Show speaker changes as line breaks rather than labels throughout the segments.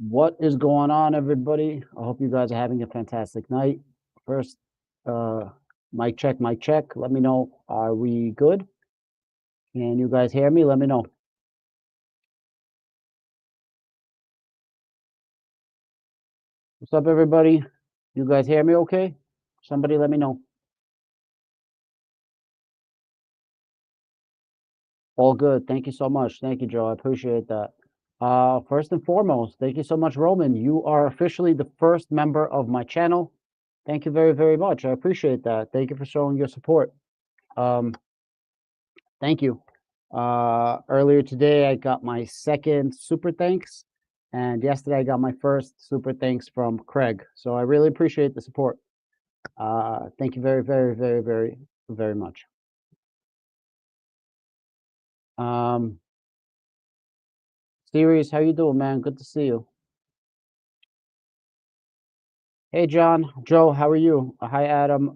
What is going on, everybody? I hope you guys are having a fantastic night. First, mic check, mic check. Let me know, are we good? Can you guys hear me? Let me know. What's up, everybody? You guys hear me okay? Somebody let me know. All good. Thank you so much. Thank you, Joe. I appreciate that. First and foremost, thank you so much, Roman. You are officially the first member of my channel. Thank you very, very much. I appreciate that. Thank you for showing your support. Thank you. Earlier today, I got my second super thanks, and yesterday I got my first super thanks from Craig. So I really appreciate the support. Thank you very, very, very, very, very much. Series, how you doing, man? Good to see you. Hey, John, Joe, how are you? Hi, Adam.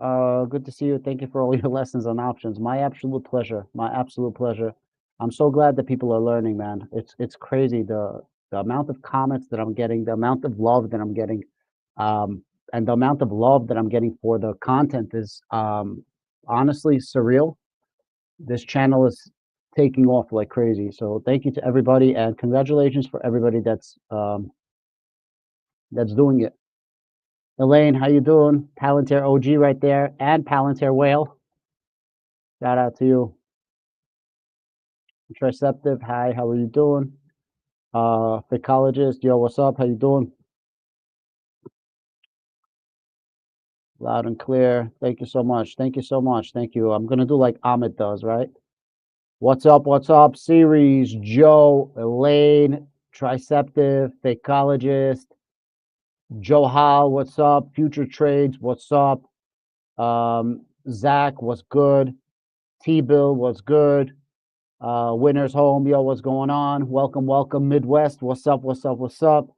Good to see you. Thank you for all your lessons on options. My absolute pleasure. My absolute pleasure. I'm so glad that people are learning, man. It's crazy the amount of comments that I'm getting, the amount of love that I'm getting, and the amount of love that I'm getting for the content is honestly surreal. This channel is taking off like crazy. So thank you to everybody, and congratulations for everybody that's doing it. Elaine, how you doing? Palantir OG right there, and Palantir Whale. Shout out to you. Triceptive, hi, how are you doing? Phycologist, yo, what's up? How you doing? Loud and clear. Thank you so much. Thank you so much. Thank you. I'm gonna do like Amit does, right? What's up? What's up? Series, Joe, Elaine, Triceptive, Phycologist, Joe Hall, what's up? Future Trades, what's up? Zach, what's good? T-Bill, what's good? Winners home, yo, what's going on? Welcome, welcome, Midwest. What's up? What's up? What's up?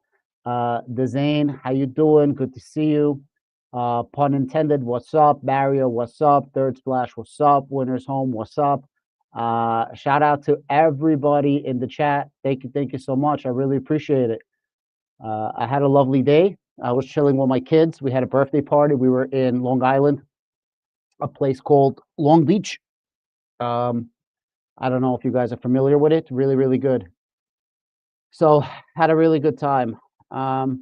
Dezane, how you doing? Good to see you. Pun intended. What's up? Mario, what's up? Third Splash, what's up? Winners home, what's up? Shout out to everybody in the chat. Thank you so much. I really appreciate it. I had a lovely day. I was chilling with my kids. We had a birthday party. We were in Long Island, a place called Long Beach. I don't know if you guys are familiar with it. Really, really good. So had a really good time. I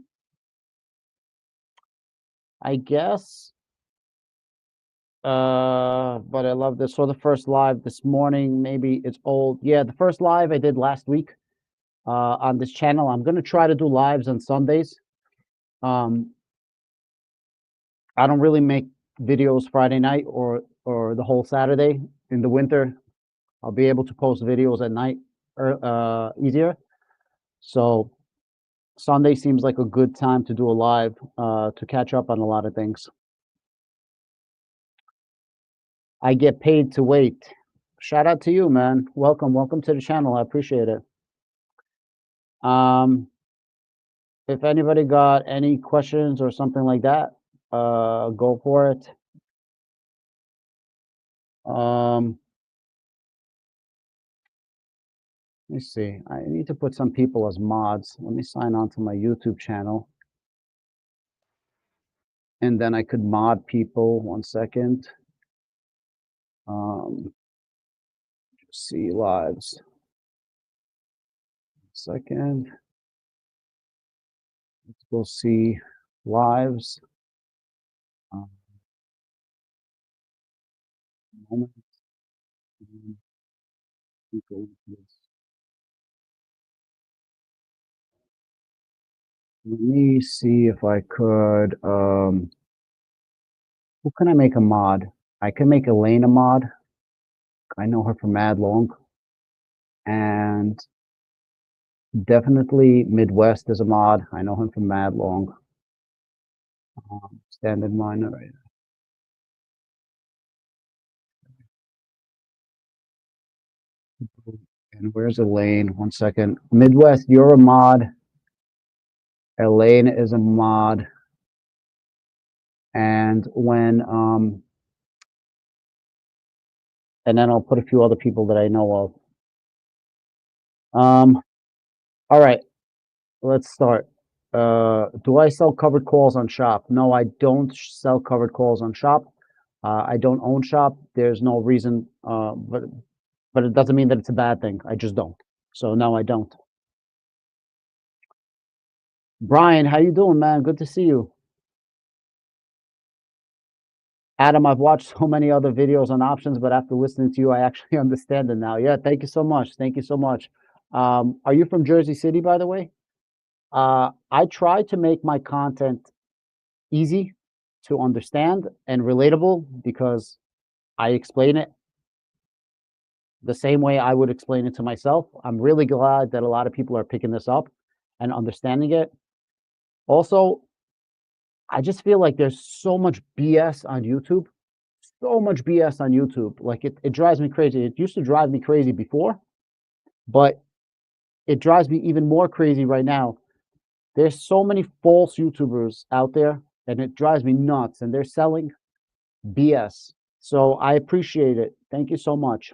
guess, but I love this. So the first live this morning, maybe it's old. Yeah, the first live I did last week on this channel. I'm gonna try to do lives on Sundays. I don't really make videos Friday night or the whole Saturday. In the winter, I'll be able to post videos at night easier. So Sunday seems like a good time to do a live to catch up on a lot of things. I get paid to wait. Shout out to you, man. Welcome to the channel. I appreciate it. If anybody got any questions or something like that, go for it. Let me see. I need to put some people as mods. Let me sign on to my YouTube channel. And then I could mod people. 1 second. See lives. 1 second. Let's go see lives. Moment. Let me see if I could. Who can I make a mod? I can make Elaine a mod. I know her from mad long. And definitely Midwest is a mod. I know him from mad long. Standard miner right now. And where's Elaine? 1 second. Midwest, you're a mod. Elaine is a mod. And when and then I'll put a few other people that I know of. All right, let's start. Do I sell covered calls on Shop? No, I don't sell covered calls on Shop. I don't own Shop. There's no reason, but it doesn't mean that it's a bad thing. I just don't. So no, I don't. Brian, how you doing, man? Good to see you. Adam, I've watched so many other videos on options, but after listening to you, I actually understand it now. Yeah, thank you so much. Thank you so much. Are you from Jersey City, by the way? I try to make my content easy to understand and relatable because I explain it the same way I would explain it to myself. I'm really glad that a lot of people are picking this up and understanding it. Also, I just feel like there's so much BS on YouTube. So much BS on YouTube. Like it drives me crazy. It used to drive me crazy before, but it drives me even more crazy right now. There's so many false YouTubers out there, and it drives me nuts. And they're selling BS. So I appreciate it. Thank you so much.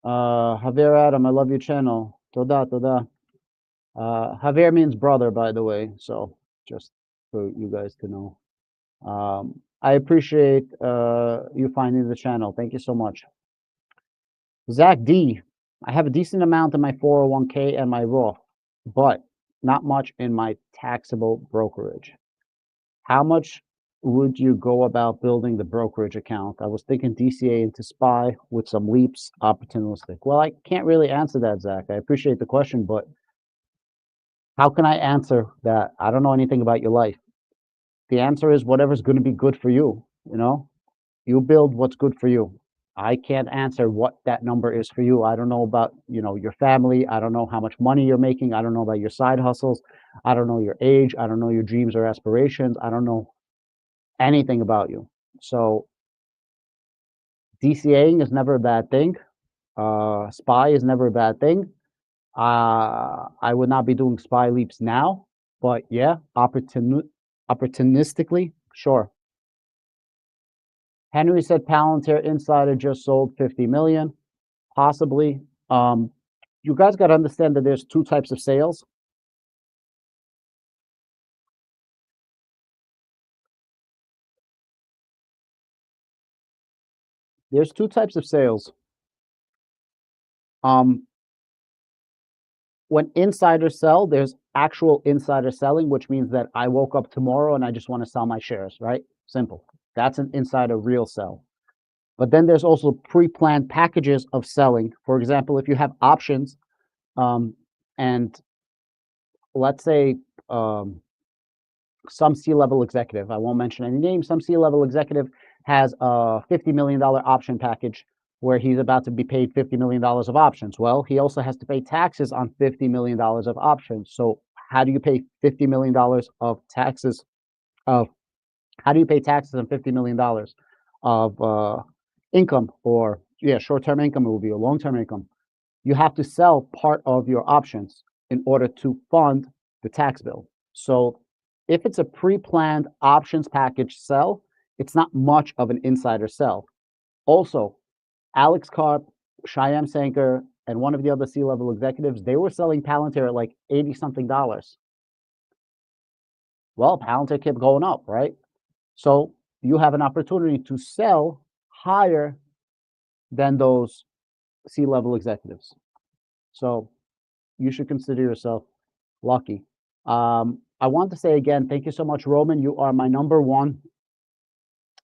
Javier Adam, I love your channel. Toda, toda. Javier means brother, by the way. So just for you guys to know. I appreciate you finding the channel. Thank you so much. Zach D. I have a decent amount in my 401k and my Roth, but not much in my taxable brokerage. How much would you go about building the brokerage account? I was thinking DCA into SPY with some leaps, opportunistic. Well, I can't really answer that, Zach. I appreciate the question, but how can I answer that? I don't know anything about your life. The answer is whatever's going to be good for you. You know, you build what's good for you. I can't answer what that number is for you. I don't know about, your family. I don't know how much money you're making. I don't know about your side hustles. I don't know your age. I don't know your dreams or aspirations. I don't know anything about you. So DCAing is never a bad thing. SPY is never a bad thing. I would not be doing SPY leaps now, but yeah, opportunistically, sure. Henry said Palantir Insider just sold 50 million, possibly. You guys got to understand that there's two types of sales. There's two types of sales. When insiders sell, there's actual insider selling, which means that I woke up tomorrow and I just want to sell my shares, right? Simple. That's an insider real sell. But then there's also pre-planned packages of selling. For example, if you have options, and let's say some C-level executive, I won't mention any names, some C-level executive has a $50 million option package where he's about to be paid $50 million of options. Well, he also has to pay taxes on $50 million of options. So how do you pay $50 million of taxes? How do you pay taxes on $50 million of income, or short-term income? It will be a long-term income. You have to sell part of your options in order to fund the tax bill. So if it's a pre-planned options package sell, it's not much of an insider sell. Also, Alex Karp, Shyam Sankar, and one of the other C-level executives, they were selling Palantir at like 80 something dollars. Well, Palantir kept going up, right? So you have an opportunity to sell higher than those C-level executives. So you should consider yourself lucky. I want to say again, thank you so much, Roman. You are my number one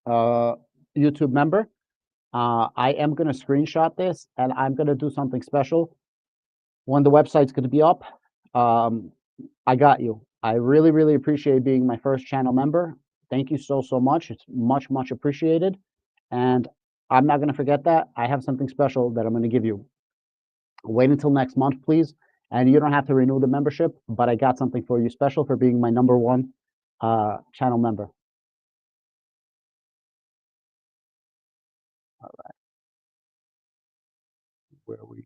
YouTube member. I am going to screenshot this and I'm going to do something special when the website's going to be up. I got you. I really, really appreciate being my first channel member. Thank you so, so much. It's much, much appreciated. And I'm not going to forget that. I have something special that I'm going to give you. Wait until next month, please. And you don't have to renew the membership, but I got something for you special for being my number one channel member. All right. Where are we?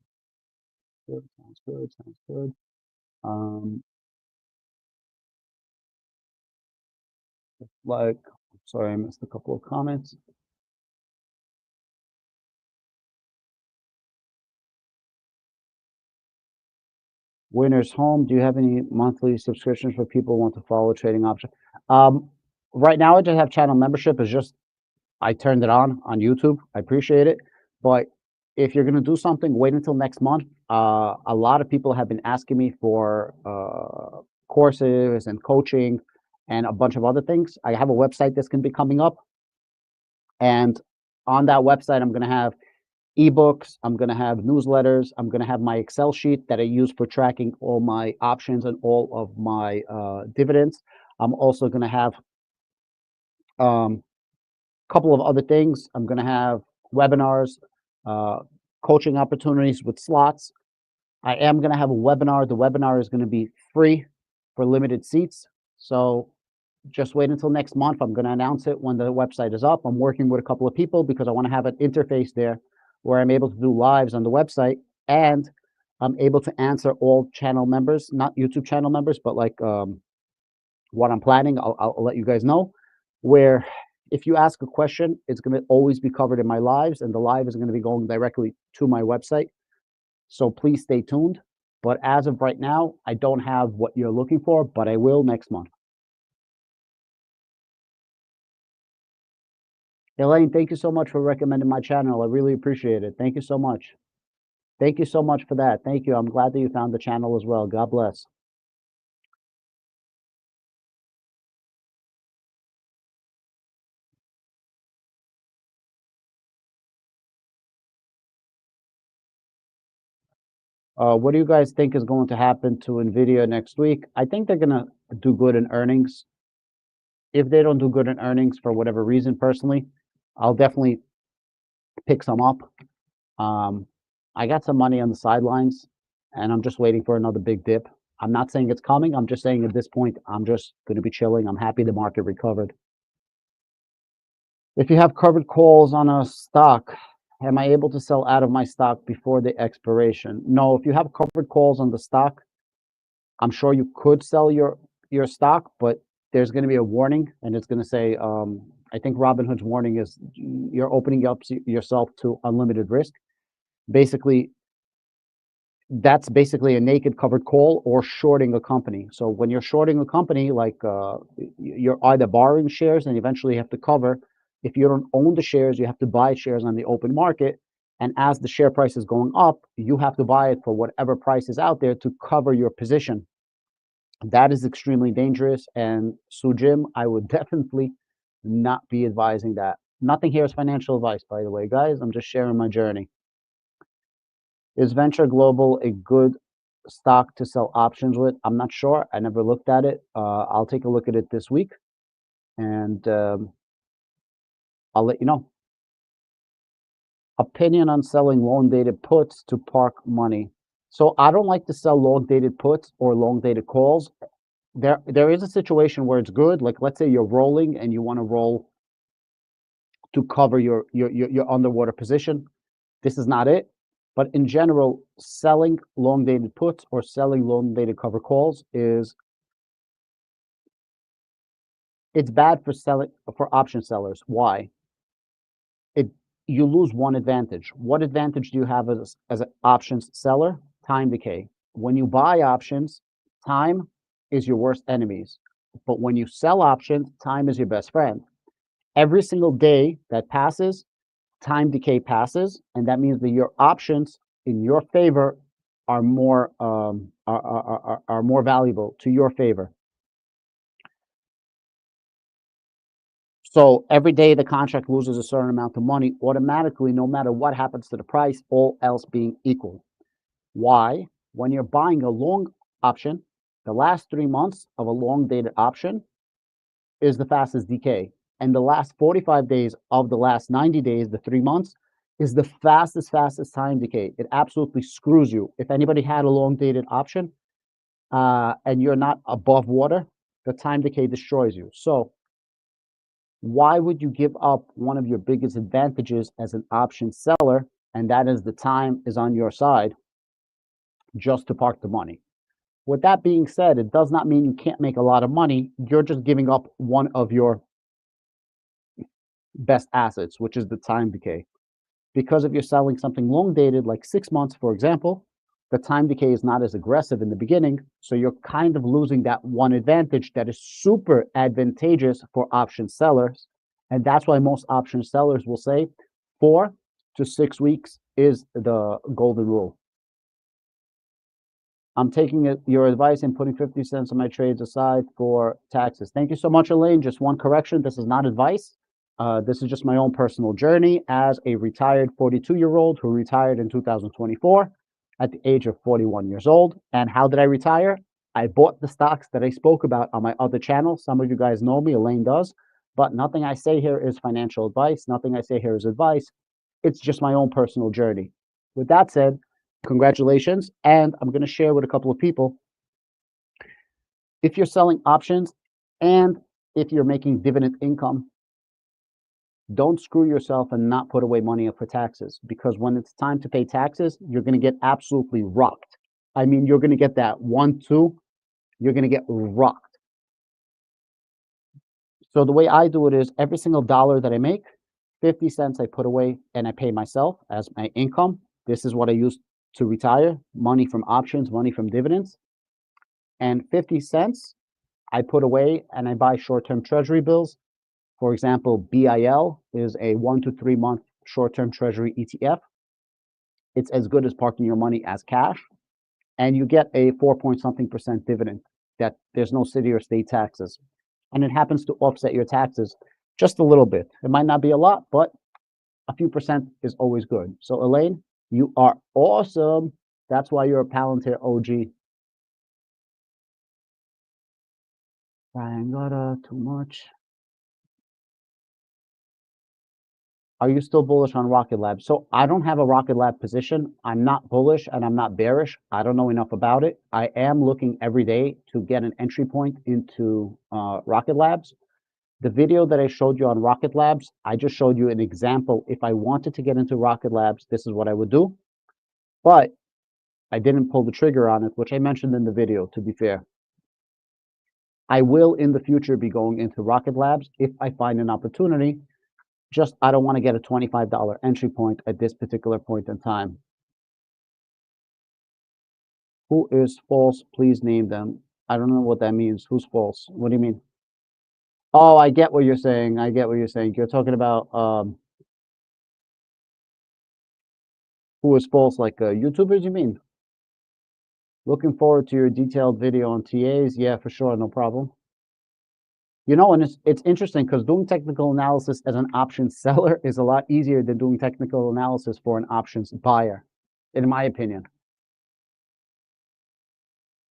Good. Sounds good. Sounds good. Like, sorry, I missed a couple of comments. Winners Home, do you have any monthly subscriptions for people who want to follow trading option? Um, right now I just have channel membership. It's just I turned it on YouTube. I appreciate it. But if you're gonna do something, wait until next month. A lot of people have been asking me for courses and coaching and a bunch of other things. I have a website that's gonna be coming up, and on that website, I'm gonna have ebooks, I'm gonna have newsletters, I'm gonna have my Excel sheet that I use for tracking all my options and all of my dividends. I'm also gonna have um, couple of other things. I'm going to have webinars, uh, coaching opportunities with slots. I am going to have a webinar. The webinar is going to be free for limited seats. So just wait until next month. I'm going to announce it when the website is up. I'm working with a couple of people because I want to have an interface there where I'm able to do lives on the website, and I'm able to answer all channel members, not YouTube channel members, but like what I'm planning. I'll let you guys know, where if you ask a question, it's going to always be covered in my lives, and the live is going to be going directly to my website. So please stay tuned. But as of right now, I don't have what you're looking for, but I will next month. Elaine, thank you so much for recommending my channel. I really appreciate it. Thank you so much. Thank you so much for that. Thank you. I'm glad that you found the channel as well. God bless. What do you guys think is going to happen to Nvidia next week? I think they're going to do good in earnings. If they don't do good in earnings for whatever reason, personally, I'll definitely pick some up. Um, I got some money on the sidelines, and I'm just waiting for another big dip. I'm not saying it's coming. I'm just saying at this point, I'm just going to be chilling. I'm happy the market recovered. If you have covered calls on a stock, am I able to sell out of my stock before the expiration? No, if you have covered calls on the stock, I'm sure you could sell your stock, but there's going to be a warning, and it's going to say, I think Robinhood's warning is you're opening up yourself to unlimited risk. Basically, that's basically a naked covered call or shorting a company. So when you're shorting a company, like you're either borrowing shares and eventually you have to cover. If you don't own the shares, you have to buy shares on the open market. And as the share price is going up, you have to buy it for whatever price is out there to cover your position. That is extremely dangerous. And Sujim, I would definitely not be advising that. Nothing here is financial advice, by the way, guys. I'm just sharing my journey. Is Venture Global a good stock to sell options with? I'm not sure. I never looked at it. I'll take a look at it this week, and I'll let you know. Opinion on selling long-dated puts to park money. So I don't like to sell long-dated puts or long-dated calls. There is a situation where it's good. Like let's say you're rolling and you want to roll to cover your underwater position. This is not it. But in general, selling long-dated puts or selling long-dated cover calls it's bad for option sellers. Why? It You lose one advantage. What advantage do you have as an options seller? Time decay. When you buy options, time is your worst enemies. But when you sell options, time is your best friend. Every single day that passes, time decay passes, and that means that your options in your favor are more valuable to your favor. So every day the contract loses a certain amount of money automatically, no matter what happens to the price, all else being equal. Why? When you're buying a long option, the last 3 months of a long dated option is the fastest decay. And the last 45 days of the last 90 days, the 3 months, is the fastest time decay. It absolutely screws you. If anybody had a long dated option and you're not above water, the time decay destroys you. So why would you give up one of your biggest advantages as an option seller, and that is the time is on your side, just to park the money? With that being said, it does not mean you can't make a lot of money. You're just giving up one of your best assets, which is the time decay. Because if you're selling something long dated, like 6 months, for example, the time decay is not as aggressive in the beginning, so you're kind of losing that one advantage that is super advantageous for option sellers. And that's why most option sellers will say 4 to 6 weeks is the golden rule. I'm taking your advice and putting 50 cents of my trades aside for taxes. Thank you so much, Elaine. Just one correction. This is not advice. This is just my own personal journey as a retired 42-year-old who retired in 2024 at the age of 41 years old. And how did I retire? I bought the stocks that I spoke about on my other channel. Some of you guys know me, Elaine does, but nothing I say here is financial advice. Nothing I say here is advice. It's just my own personal journey. With that said, congratulations. And I'm going to share with a couple of people. If you're selling options and if you're making dividend income, don't screw yourself and not put away money for taxes, because when it's time to pay taxes, you're going to get absolutely rocked. I mean, you're going to get that 1-2, you're going to get rocked. So the way I do it is every single dollar that I make, 50 cents I put away and I pay myself as my income. This is what I use to retire, money from options, money from dividends. And 50 cents I put away and I buy short-term treasury bills. For example, BIL is a 1 to 3 month short-term treasury ETF. It's as good as parking your money as cash, and you get a 4-point-something% dividend that there's no city or state taxes. And it happens to offset your taxes just a little bit. It might not be a lot, but a few percent is always good. So Elaine, you are awesome. That's why you're a Palantir OG. Brian got too much. Are you still bullish on Rocket Lab? So I don't have a Rocket Lab position. I'm not bullish and I'm not bearish. I don't know enough about it. I am looking every day to get an entry point into Rocket Labs. The video that I showed you on Rocket Labs, I just showed you an example. If I wanted to get into Rocket Labs, this is what I would do. But I didn't pull the trigger on it, which I mentioned in the video, to be fair. I will in the future be going into Rocket Labs if I find an opportunity. Just I don't want to get a $25 entry point at this particular point in time. Who is false? Please name them. I don't know what that means. Who's false? What do you mean? Oh, I get what you're saying. I get what you're saying. You're talking about who is false, like YouTubers, you mean? Looking forward to your detailed video on TAs. Yeah, for sure. No problem. You know, and it's interesting because doing technical analysis as an option seller is a lot easier than doing technical analysis for an options buyer, in my opinion.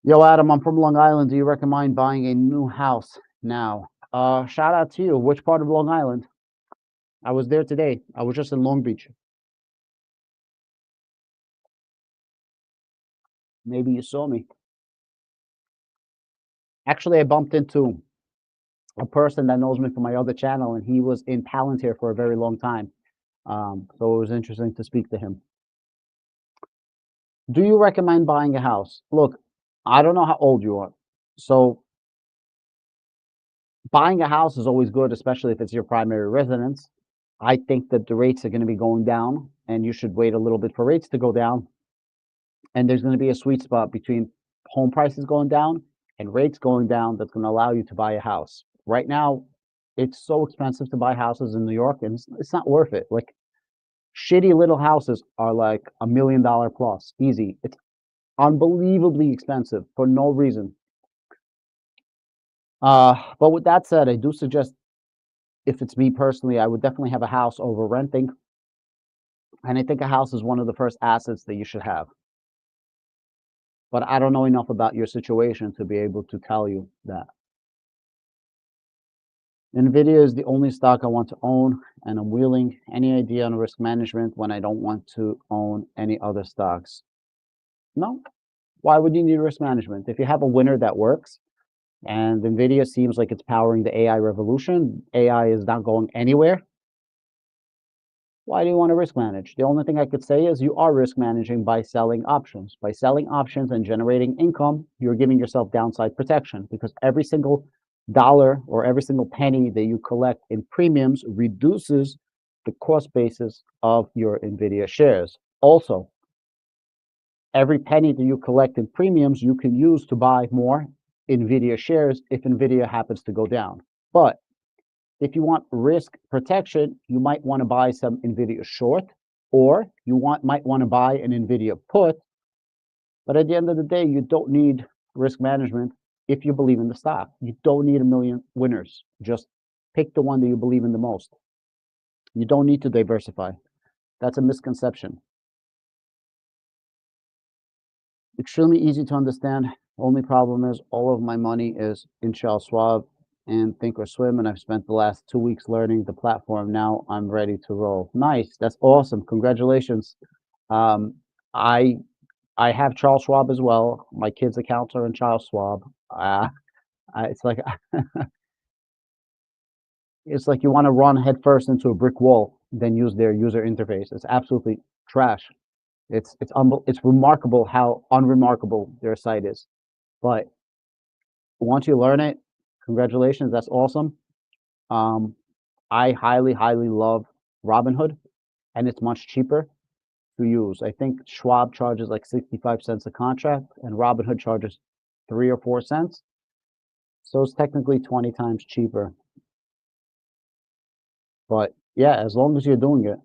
Yo, Adam, I'm from Long Island. Do you recommend buying a new house now? Shout out to you. Which part of Long Island? I was there today. I was just in Long Beach. Maybe you saw me. Actually, I bumped into a person that knows me from my other channel, and he was in Palantir for a very long time. So it was interesting to speak to him. Do you recommend buying a house? Look, I don't know how old you are. So buying a house is always good, especially if it's your primary residence. I think that the rates are going to be going down, and you should wait a little bit for rates to go down. And there's going to be a sweet spot between home prices going down and rates going down that's going to allow you to buy a house. Right now, it's so expensive to buy houses in New York, and it's not worth it. Like, shitty little houses are like $1 million plus, easy. It's unbelievably expensive for no reason. But with that said, I do suggest, if it's me personally, I would definitely have a house over renting. And I think a house is one of the first assets that you should have. But I don't know enough about your situation to be able to tell you that. NVIDIA is the only stock I want to own, and I'm willing. Any idea on risk management when I don't want to own any other stocks? No. Why would you need risk management? If you have a winner that works, and NVIDIA seems like it's powering the AI revolution, AI is not going anywhere, why do you want to risk manage? The only thing I could say is you are risk managing by selling options. By selling options and generating income, you're giving yourself downside protection, because every single dollar or every single penny that you collect in premiums reduces the cost basis of your NVIDIA shares. Also, every penny that you collect in premiums, you can use to buy more NVIDIA shares if NVIDIA happens to go down. But if you want risk protection, you might want to buy some NVIDIA short, or you might want to buy an NVIDIA put. But at the end of the day, you don't need risk management if you believe in the stock. You don't need a million winners. Just pick the one that you believe in the most. You don't need to diversify. That's a misconception. Extremely easy to understand. Only problem is all of my money is in Charles Schwab and Thinkorswim, and I've spent the last 2 weeks learning the platform. Now I'm ready to roll. Nice. That's awesome. Congratulations. Um, I I have Charles Schwab as well. My kids' accounts are in Charles Schwab. It's like it's like you want to run headfirst into a brick wall, then use their user interface. It's absolutely trash. It's remarkable how unremarkable their site is. But once you learn it, congratulations. That's awesome. I highly, highly love Robinhood, and it's much cheaper to use. I think Schwab charges like 65 cents a contract, and Robinhood charges 3 or 4 cents. So it's technically 20 times cheaper. But yeah, as long as you're doing it.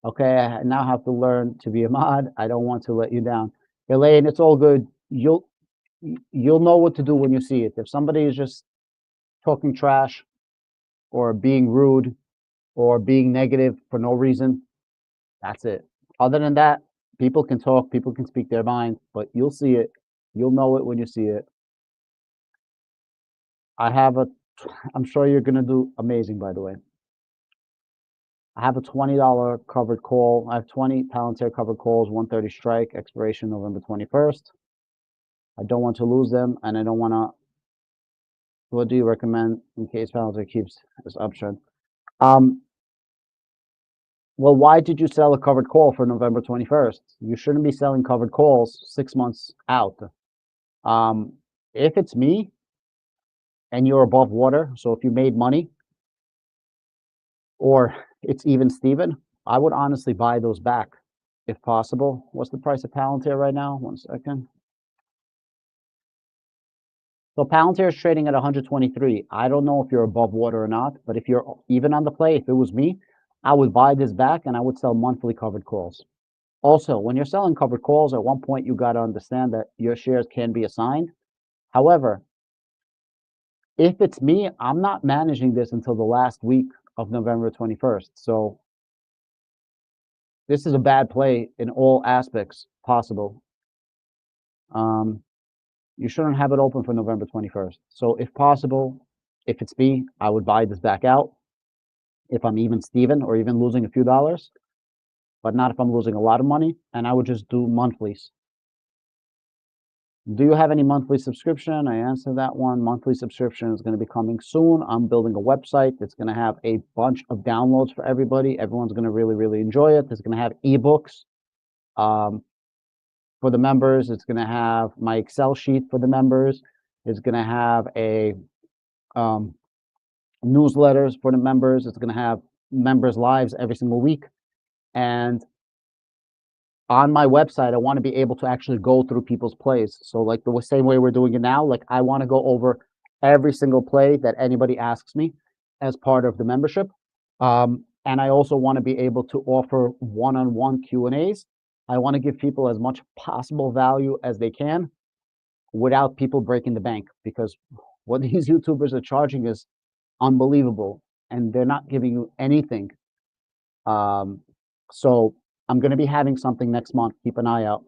Okay, I now have to learn to be a mod. I don't want to let you down. Elaine, it's all good. You'll know what to do when you see it. If somebody is just talking trash or being rude or being negative for no reason, that's it. Other than that, people can talk, people can speak their mind, but you'll see it. You'll know it when you see it. I'm sure you're gonna do amazing, by the way. I have a $20 covered call. I have 20 Palantir covered calls, 130 strike, expiration November 21st. I don't want to lose them, and I don't want to. What do you recommend in case Palantir keeps this uptrend? Well, why did you sell a covered call for November 21st? You shouldn't be selling covered calls 6 months out. If it's me and you're above water, so if you made money, or it's even Steven, I would honestly buy those back if possible. What's the price of Palantir right now? 1 second. So Palantir is trading at 123. I don't know if you're above water or not, but if you're even on the play, if it was me, I would buy this back and I would sell monthly covered calls. Also, when you're selling covered calls, at one point you got to understand that your shares can be assigned. However, if it's me, I'm not managing this until the last week of November 21st. So this is a bad play in all aspects possible. You shouldn't have it open for November 21st. So if possible, if it's me, I would buy this back out if I'm even Steven or even losing a few dollars, but not if I'm losing a lot of money, and I would just do monthlies. Do you have any monthly subscription? I answered that one. Monthly subscription is going to be coming soon. I'm building a website that's going to have a bunch of downloads for everybody. Everyone's going to really, really enjoy it. It's going to have ebooks for the members. It's going to have my Excel sheet for the members. It's going to have a newsletters for the members. It's going to have members' lives every single week. And on my website, I want to be able to actually go through people's plays. So like the same way we're doing it now, like I want to go over every single play that anybody asks me as part of the membership. And I also want to be able to offer one-on-one Q&As. I want to give people as much possible value as they can without people breaking the bank, because what these YouTubers are charging is unbelievable and they're not giving you anything. So I'm going to be having something next month. Keep an eye out.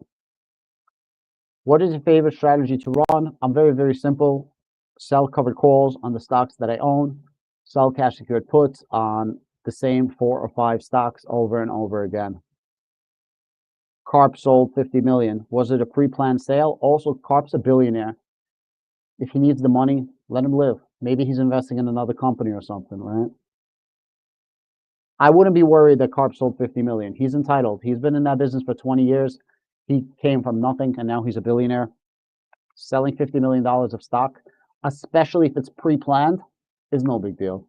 What is your favorite strategy to run? I'm very, very simple. Sell covered calls on the stocks that I own. Sell cash secured puts on the same 4 or 5 stocks over and over again. Carp sold 50 million. Was it a pre-planned sale? Also, Carp's a billionaire. If he needs the money, let him live. Maybe he's investing in another company or something, right? I wouldn't be worried that Carp sold 50 million. He's entitled. He's been in that business for 20 years. He came from nothing and now he's a billionaire. Selling $50 million of stock, especially if it's pre-planned, is no big deal.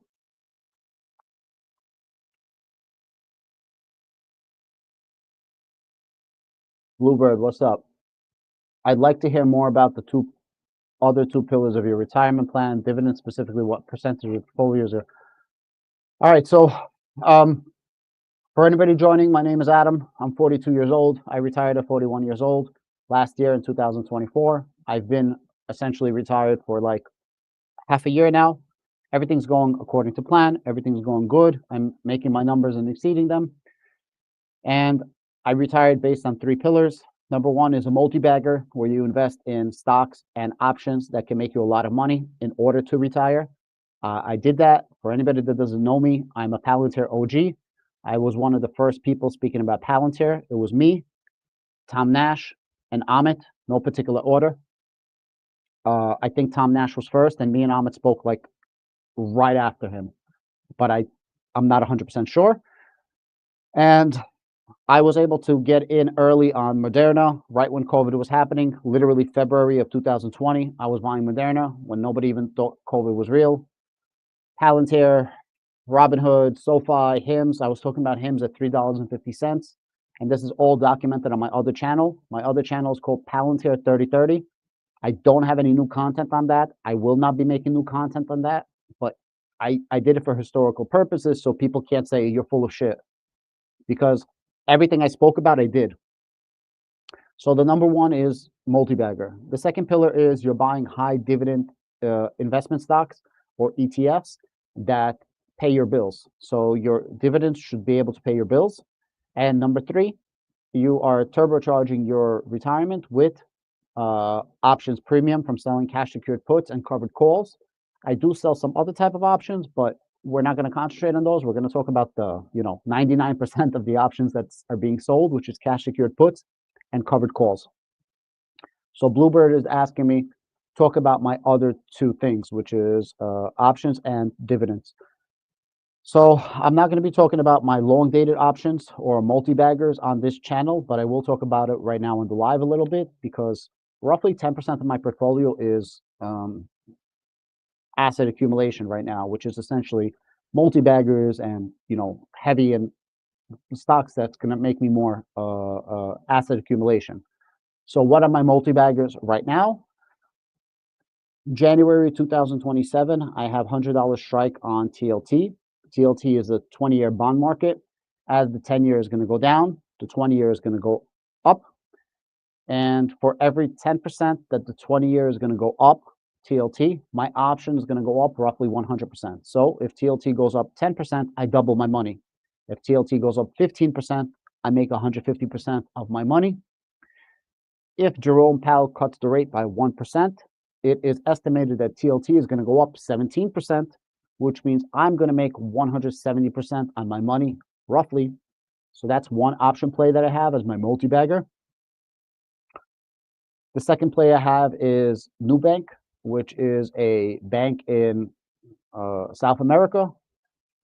Bluebird, what's up? I'd like to hear more about the other two pillars of your retirement plan, dividends specifically, what percentage of your portfolios are. All right, so um, for anybody joining, my name is Adam. I'm 42 years old. I retired at 41 years old last year in 2024. I've been essentially retired for like half a year now. Everything's going according to plan. Everything's going good. I'm making my numbers and exceeding them. And I retired based on three pillars. Number one is a multi-bagger, where you invest in stocks and options that can make you a lot of money in order to retire. I did that. For anybody that doesn't know me, I'm a Palantir OG. I was one of the first people speaking about Palantir. It was me, Tom Nash, and Amit, no particular order. I think Tom Nash was first, and me and Amit spoke like right after him, but I'm not 100% sure. And I was able to get in early on Moderna right when COVID was happening, literally February of 2020. I was buying Moderna when nobody even thought COVID was real. Palantir, Robinhood, SoFi, HIMS. I was talking about HIMS at $3.50. And this is all documented on my other channel. My other channel is called Palantir 3030. I don't have any new content on that. I will not be making new content on that, but I did it for historical purposes so people can't say you're full of shit, because everything I spoke about, I did. So the number one is multi-bagger. The second pillar is you're buying high dividend investment stocks or ETFs that pay your bills. So your dividends should be able to pay your bills. And number three, you are turbocharging your retirement with options premium from selling cash secured puts and covered calls. I do sell some other type of options, but we're not going to concentrate on those. We're going to talk about the 99% of the options that are being sold, which is cash secured puts and covered calls. So Bluebird is asking me talk about my other two things, which is options and dividends. So I'm not going to be talking about my long dated options or multi-baggers on this channel, but I will talk about it right now in the live a little bit, because roughly 10% of my portfolio is asset accumulation right now, which is essentially multi-baggers and heavy in stocks that's going to make me more asset accumulation. So what are my multi-baggers right now? January 2027, I have $100 strike on TLT. TLT is a 20-year bond market. As the 10-year is going to go down, the 20-year is going to go up. And for every 10% that the 20-year is going to go up, TLT, my option is going to go up roughly 100%. So if TLT goes up 10%, I double my money. If TLT goes up 15%, I make 150% of my money. If Jerome Powell cuts the rate by 1%, it is estimated that TLT is going to go up 17%, which means I'm going to make 170% on my money, roughly. So that's one option play that I have as my multi-bagger. The second play I have is Nubank, which is a bank in South America.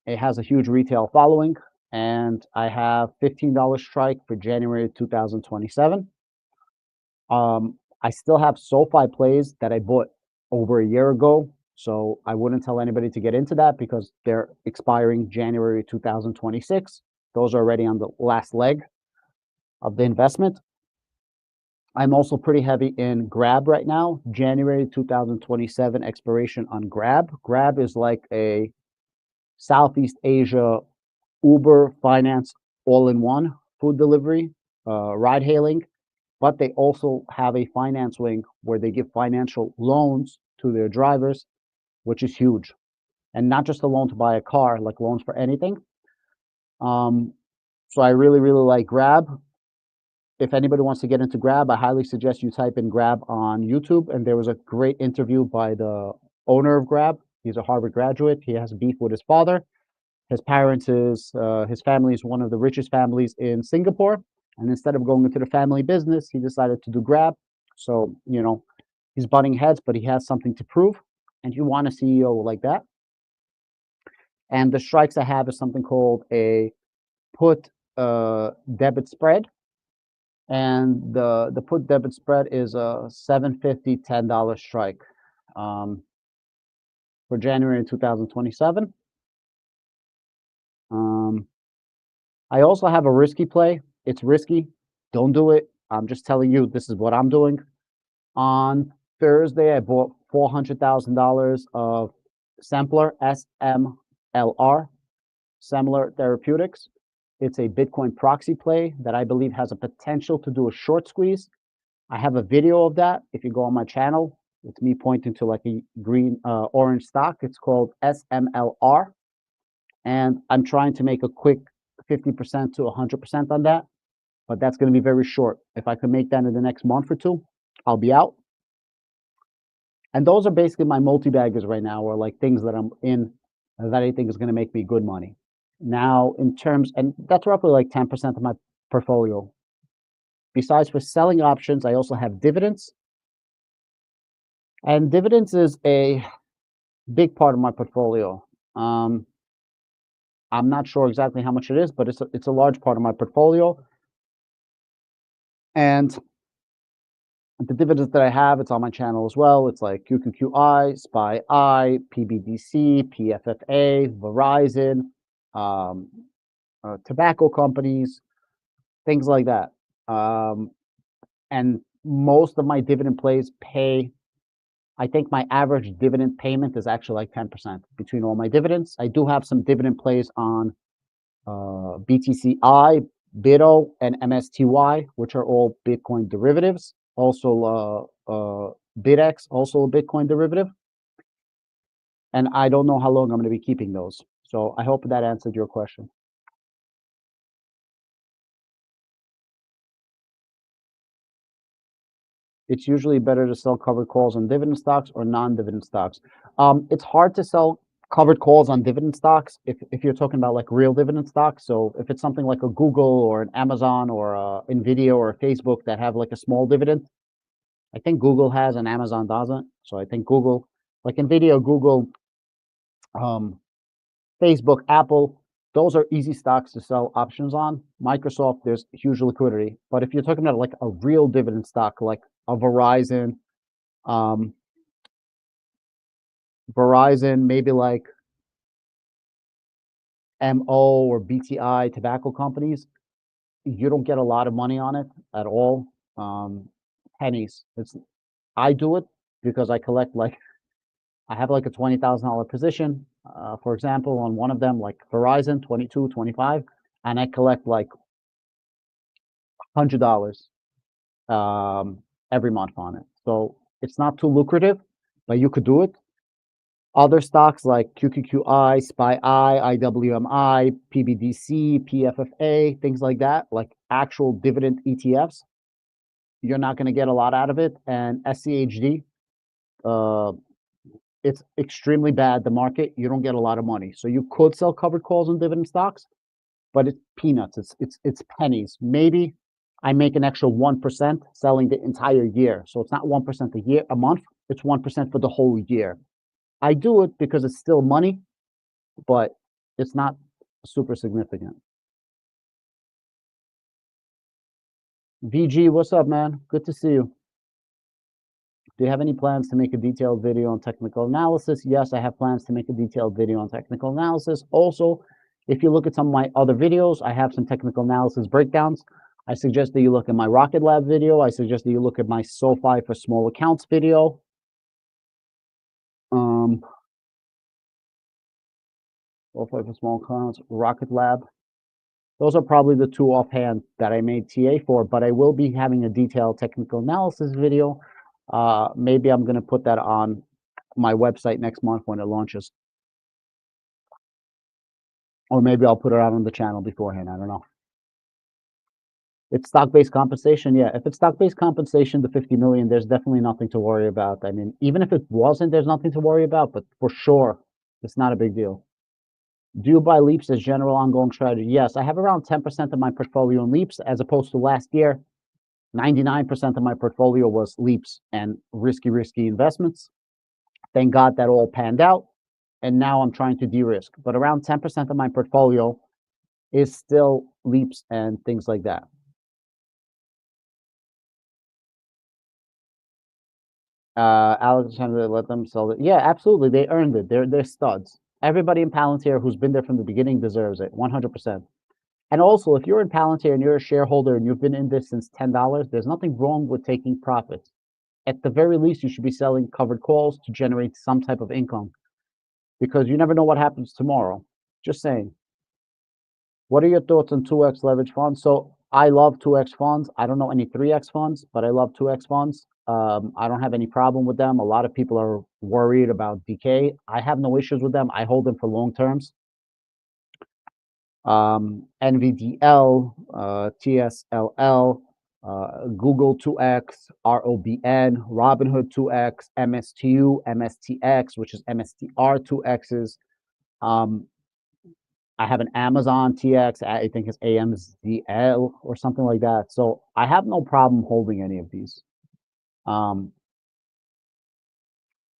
It has a huge retail following, and I have $15 strike for January 2027. I still have SoFi plays that I bought over a year ago, so I wouldn't tell anybody to get into that because they're expiring January 2026. Those are already on the last leg of the investment. I'm also pretty heavy in Grab right now. January 2027 expiration on Grab. Grab is like a Southeast Asia Uber finance all-in-one food delivery, ride hailing, but they also have a finance wing where they give financial loans to their drivers, which is huge. And not just a loan to buy a car, like loans for anything. So I really, really like Grab. If anybody wants to get into Grab, I highly suggest you type in Grab on YouTube. And there was a great interview by the owner of Grab. He's a Harvard graduate. He has beef with his father. His parents his family is one of the richest families in Singapore. And instead of going into the family business, he decided to do Grab. So, he's butting heads, but he has something to prove. And you want a CEO like that. And the strikes I have is something called a put debit spread. And the put debit spread is a $7.50, $10 strike for January 2027. I also have a risky play. It's risky. Don't do it. I'm just telling you this is what I'm doing. On Thursday, I bought $400,000 of Sampler, SMLR, Similar Therapeutics. It's a Bitcoin proxy play that I believe has a potential to do a short squeeze. I have a video of that. If you go on my channel, it's me pointing to like a green, orange stock. It's called SMLR. And I'm trying to make a quick 50% to 100% on that, but that's going to be very short. If I can make that in the next month or two, I'll be out. And those are basically my multi-baggers right now, or like things that I'm in that I think is going to make me good money. Now, in terms, and that's roughly like 10% of my portfolio. Besides for selling options, I also have dividends. And dividends is a big part of my portfolio. I'm not sure exactly how much it is, but it's a large part of my portfolio. And the dividends that I have, it's on my channel as well. It's like QQQI, SPY-I, PBDC, PFFA, Verizon, tobacco companies, things like that. And most of my dividend plays pay, I think my average dividend payment is actually like 10% between all my dividends. I do have some dividend plays on BTCI, BITO, and MSTY, which are all Bitcoin derivatives. Also, BitX, also a Bitcoin derivative. And I don't know how long I'm going to be keeping those. So I hope that answered your question. It's usually better to sell covered calls on dividend stocks or non-dividend stocks. It's hard to sell covered calls on dividend stocks if you're talking about like real dividend stocks. So if it's something like a Google or an Amazon or a Nvidia or a Facebook that have like a small dividend, I think Google has and Amazon doesn't. So I think Google, like Nvidia, Google, Facebook, Apple, those are easy stocks to sell options on. Microsoft, there's huge liquidity. But if you're talking about like a real dividend stock, like a Verizon, maybe like MO or BTI, tobacco companies, you don't get a lot of money on it at all. Pennies. I do it because I collect like I have like a $20,000 position, for example, on one of them, like Verizon, 22, 25, and I collect like $100 every month on it. So it's not too lucrative, but you could do it. Other stocks like QQQI, SPY-I, IWMI, PBDC, PFFA, things like that, like actual dividend ETFs, you're not going to get a lot out of it. And SCHD, it's extremely bad, the market. You don't get a lot of money. So you could sell covered calls on dividend stocks, but it's peanuts. It's pennies. Maybe I make an extra 1% selling the entire year. So it's not 1% a month. It's 1% for the whole year. I do it because it's still money, but it's not super significant. VG, what's up, man? Good to see you. Do you have any plans to make a detailed video on technical analysis? Yes, I have plans to make a detailed video on technical analysis. Also, if you look at some of my other videos, I have some technical analysis breakdowns. I suggest that you look at my Rocket Lab video. I suggest that you look at my SoFi for small accounts video. SoFi for small accounts, Rocket Lab. Those are probably the two offhand that I made TA for, but I will be having a detailed technical analysis video. Maybe I'm going to put that on my website next month when it launches. Or maybe I'll put it out on the channel beforehand. I don't know. It's stock-based compensation. Yeah, if it's stock-based compensation, the 50 million, there's definitely nothing to worry about. I mean, even if it wasn't, there's nothing to worry about, but for sure, it's not a big deal. Do you buy leaps as general ongoing strategy? Yes, I have around 10% of my portfolio in leaps as opposed to last year. 99% of my portfolio was leaps and risky investments. Thank God that all panned out. And now I'm trying to de-risk. But around 10% of my portfolio is still leaps and things like that. Alexander, let them sell it. Yeah, absolutely. They earned it. They're studs. Everybody in Palantir who's been there from the beginning deserves it. 100%. And also, if you're in Palantir and you're a shareholder and you've been in this since $10, there's nothing wrong with taking profits. At the very least, you should be selling covered calls to generate some type of income because you never know what happens tomorrow. Just saying. What are your thoughts on 2x leverage funds? So I love 2x funds. I don't know any 3x funds, but I love 2x funds. I don't have any problem with them. A lot of people are worried about decay. I have no issues with them. I hold them for long terms. NVDL, TSLL, Google 2X, ROBN, Robinhood 2X, MSTU, MSTX, which is MSTR 2Xs. I have an Amazon TX, I think it's AMZL or something like that. So I have no problem holding any of these.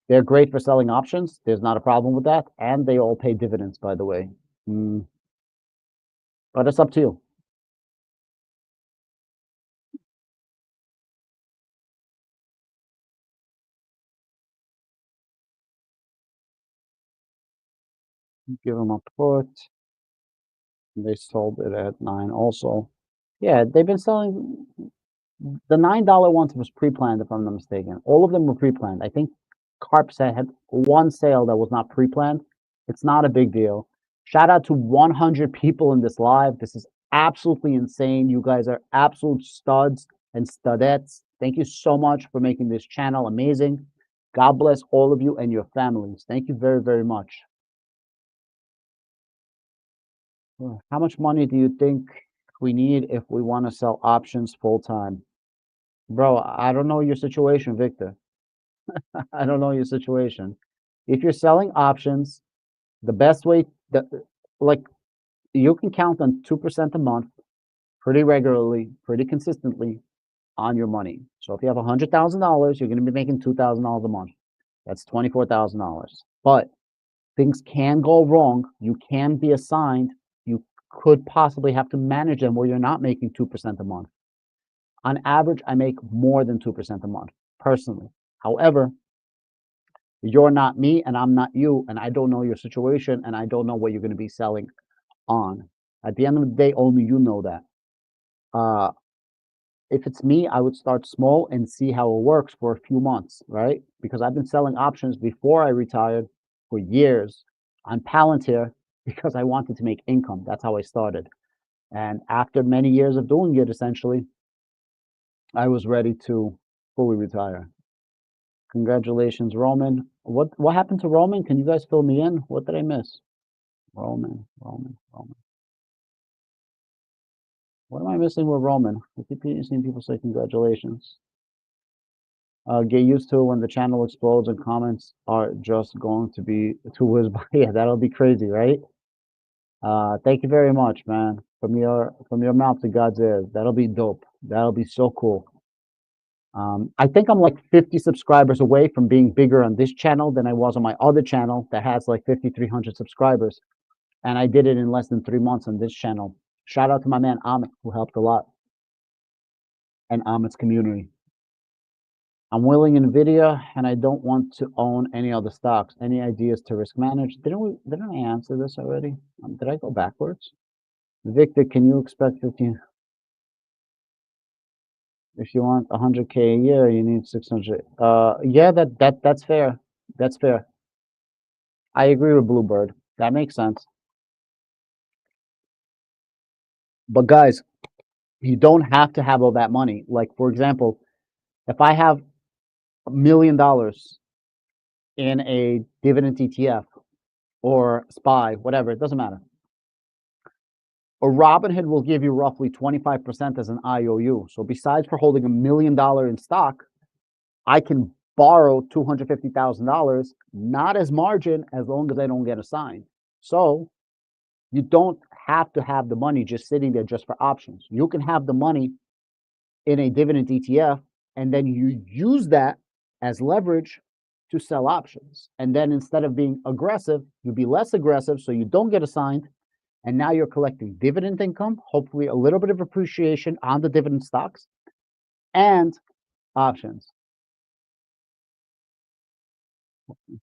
They're great for selling options. There's not a problem with that. And they all pay dividends, by the way. But it's up to you. Give them a put. They sold it at 9 also. Yeah, they've been selling the $9 ones was pre-planned, if I'm not mistaken. All of them were pre-planned. I think Carp had one sale that was not pre-planned. It's not a big deal. Shout out to 100 people in this live. This is absolutely insane. You guys are absolute studs and studettes. Thank you so much for making this channel amazing. God bless all of you and your families. Thank you very, very much. How much money do you think we need if we want to sell options full time? Bro, I don't know your situation, Victor. I don't know your situation. If you're selling options, the best way that like you can count on 2% a month pretty regularly, pretty consistently on your money. So if you have $100,000, you're going to be making $2,000 a month. That's $24,000. But things can go wrong. You can be assigned. You could possibly have to manage them where you're not making 2% a month. On average, I make more than 2% a month personally. However, you're not me and I'm not you, and I don't know your situation and I don't know what you're going to be selling on. At the end of the day, only you know that. If it's me, I would start small and see how it works for a few months, right? Because I've been selling options before I retired for years on Palantir because I wanted to make income. That's how I started. And after many years of doing it, essentially, I was ready to fully retire. Congratulations, Roman. What happened to Roman? Can you guys fill me in? What did I miss? Roman. What am I missing with Roman? I keep seeing people say congratulations. Get used to when the channel explodes and comments are just going to be to whiz by. Yeah, that'll be crazy, right? Thank you very much, man. From your mouth to God's ears. That'll be dope. That'll be so cool. I think I'm like 50 subscribers away from being bigger on this channel than I was on my other channel that has like 5,300 subscribers. And I did it in less than 3 months on this channel. Shout out to my man Amit, who helped a lot, and Amit's community. I'm willing Nvidia, and I don't want to own any other stocks. Any ideas to risk manage? Didn't I answer this already? Did I go backwards? Victor, can you expect 15? If you want 100K a year, you need 600. Yeah, that's fair. That's fair. I agree with Bluebird. That makes sense. But guys, you don't have to have all that money. Like for example, if I have $1 million in a dividend ETF or SPY, whatever, it doesn't matter. A Robinhood will give you roughly 25% as an IOU. So besides for holding $1 million in stock, I can borrow $250,000, not as margin, as long as I don't get assigned. So you don't have to have the money just sitting there just for options. You can have the money in a dividend ETF, and then you use that as leverage to sell options. And then instead of being aggressive, you be less aggressive so you don't get assigned. And now you're collecting dividend income, hopefully a little bit of appreciation on the dividend stocks and options.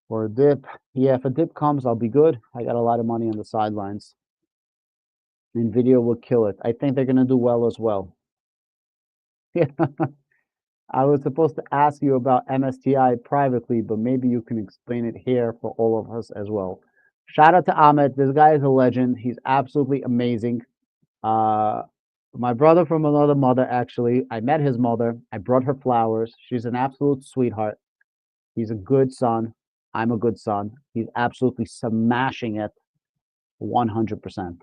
For a dip, yeah, if a dip comes, I'll be good. I got a lot of money on the sidelines. NVIDIA will kill it. I think they're gonna do well as well. Yeah. I was supposed to ask you about MSTI privately, but maybe you can explain it here for all of us as well. Shout out to Ahmed. This guy is a legend. He's absolutely amazing. Uh, my brother from another mother, actually. I met his mother. I brought her flowers. She's an absolute sweetheart. He's a good son. I'm a good son. He's absolutely smashing it 100%.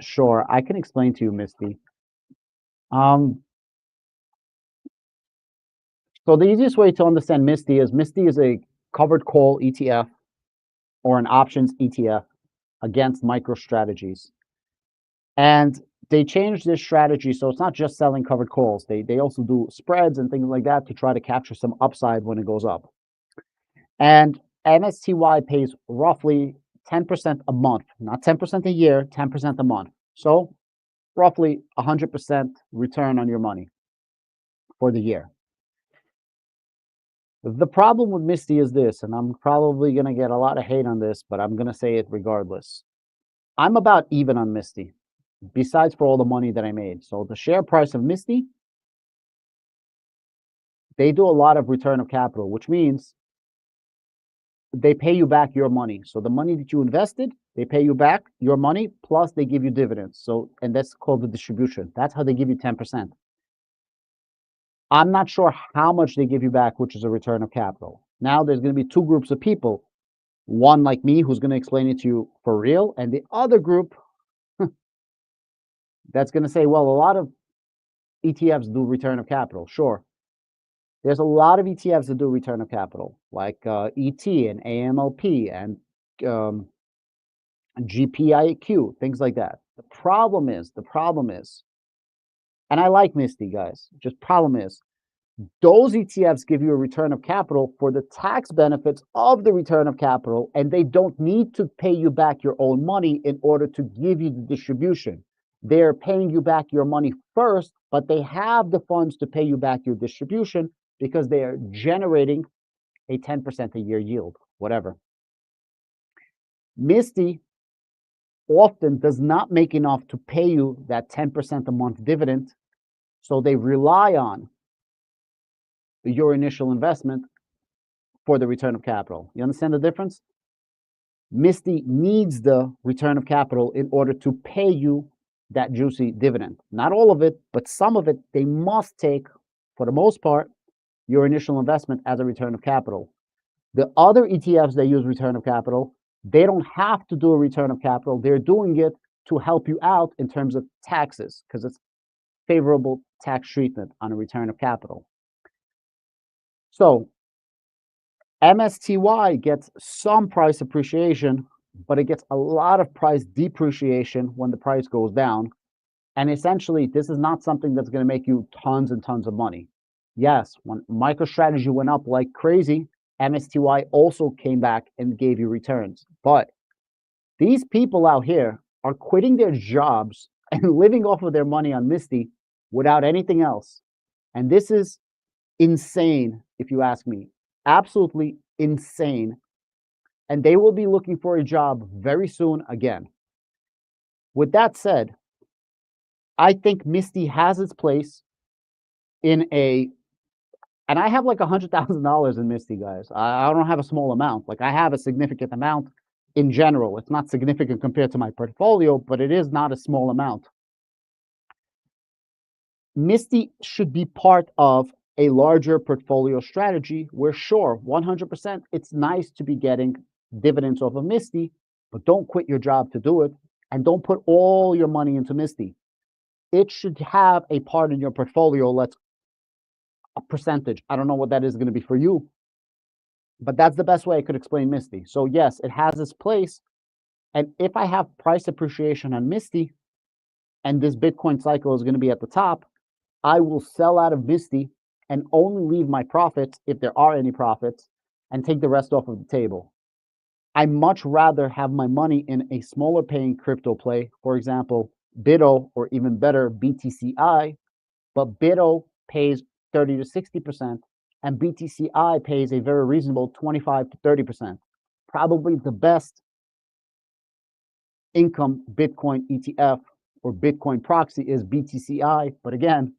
Sure, I can explain to you, Misty. Um, so the easiest way to understand Misty is a covered call ETF or an options ETF against MicroStrategies. And they changed this strategy, so it's not just selling covered calls. They also do spreads and things like that to try to capture some upside when it goes up. And MSTY pays roughly 10% a month, not 10% a year, 10% a month. So roughly 100% return on your money for the year. The problem with Misty is this, and I'm probably going to get a lot of hate on this, but I'm going to say it regardless. I'm about even on Misty, besides for all the money that I made. So the share price of Misty, they do a lot of return of capital, which means they pay you back your money. So the money that you invested, they pay you back your money, plus they give you dividends. So, and that's called the distribution. That's how they give you 10%. I'm not sure how much they give you back, which is a return of capital. Now there's going to be two groups of people. One like me, who's going to explain it to you for real, and the other group that's going to say, well, a lot of ETFs do return of capital. Sure. There's a lot of ETFs that do return of capital, like ET and AMLP and GPIQ, things like that. The problem is, and I like Misty, guys, just problem is, those ETFs give you a return of capital for the tax benefits of the return of capital, and they don't need to pay you back your own money in order to give you the distribution. They're paying you back your money first, but they have the funds to pay you back your distribution because they are generating a 10% a year yield, whatever. Misty often does not make enough to pay you that 10% a month dividend, so they rely on your initial investment for the return of capital. You understand the difference? Misty needs the return of capital in order to pay you that juicy dividend. Not all of it, but some of it they must take, for the most part, your initial investment as a return of capital. The other ETFs that use return of capital, they don't have to do a return of capital. They're doing it to help you out in terms of taxes because it's favorable tax treatment on a return of capital. So MSTY gets some price appreciation, but it gets a lot of price depreciation when the price goes down. And essentially, this is not something that's going to make you tons and tons of money. Yes, when MicroStrategy went up like crazy, MSTY also came back and gave you returns. But these people out here are quitting their jobs and living off of their money on Misty without anything else. And this is insane, if you ask me. Absolutely insane. And they will be looking for a job very soon again. With that said, I think Misty has its place in a, and I have like $100,000 in Misty, guys. I don't have a small amount. Like I have a significant amount in general. It's not significant compared to my portfolio, but it is not a small amount. Misty should be part of a larger portfolio strategy where, sure, 100%, it's nice to be getting dividends off of Misty, but don't quit your job to do it. And don't put all your money into Misty. It should have a part in your portfolio, let's a percentage. I don't know what that is going to be for you, but that's the best way I could explain Misty. So yes, it has its place. And if I have price appreciation on Misty and this Bitcoin cycle is going to be at the top, I will sell out of Misty and only leave my profits, if there are any profits, and take the rest off of the table. I much rather have my money in a smaller paying crypto play, for example, BITO, or even better, BTCI, but BITO pays 30 to 60%, and BTCI pays a very reasonable 25 to 30%. Probably the best income Bitcoin ETF or Bitcoin proxy is BTCI. But again,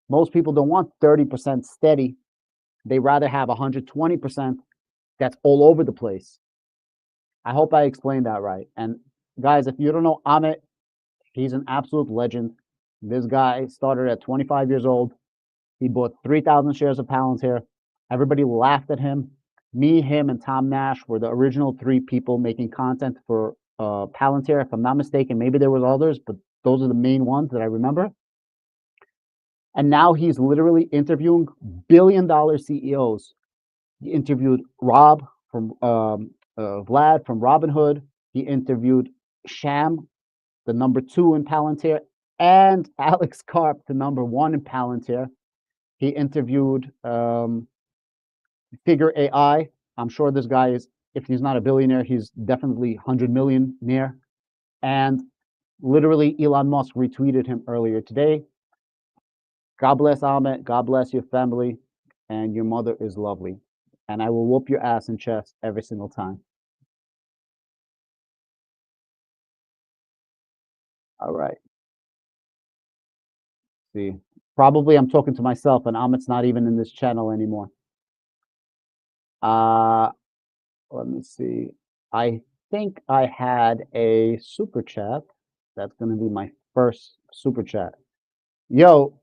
most people don't want 30% steady. They rather have 120% that's all over the place. I hope I explained that right. And guys, if you don't know Amit, he's an absolute legend. This guy started at 25 years old. He bought 3,000 shares of Palantir. Everybody laughed at him. Me, him, and Tom Nash were the original 3 people making content for Palantir. If I'm not mistaken, maybe there was others, but those are the main ones that I remember. And now he's literally interviewing billion-dollar CEOs. He interviewed Vlad from Robinhood. He interviewed Sham, the number 2 in Palantir, and Alex Karp, the number 1 in Palantir. He interviewed Figure AI. I'm sure this guy is, if he's not a billionaire, he's definitely 100 millionaire. And literally, Elon Musk retweeted him earlier today. God bless Amit. God bless your family. And your mother is lovely. And I will whoop your ass in chess every single time. All right. See, probably I'm talking to myself, and Amit's not even in this channel anymore. Let me see. I think I had a super chat. That's going to be my first super chat. Yo,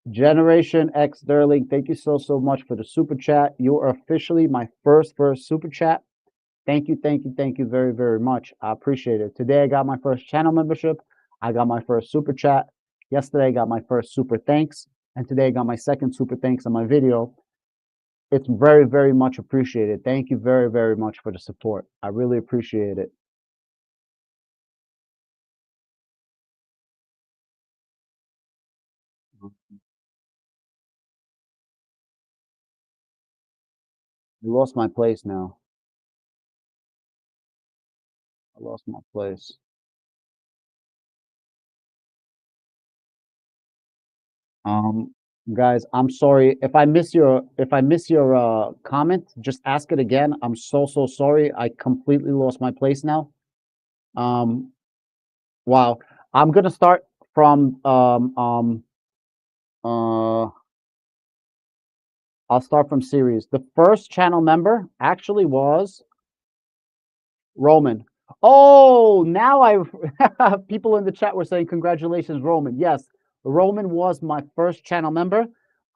Generation X Sterling, thank you so much for the super chat. You are officially my first super chat. Thank you very much. I appreciate it. Today I got my first channel membership. I got my first super chat. Yesterday I got my first super thanks. And today I got my second super thanks on my video. It's very much appreciated. Thank you very much for the support. I really appreciate it. I lost my place now. I lost my place. Guys, I'm sorry if I miss your comment. Just ask it again. I'm so sorry. I completely lost my place now. Wow. I'm gonna start from I'll start from series. The first channel member actually was Roman. Oh, now I people in the chat were saying congratulations, Roman. Yes, Roman was my first channel member.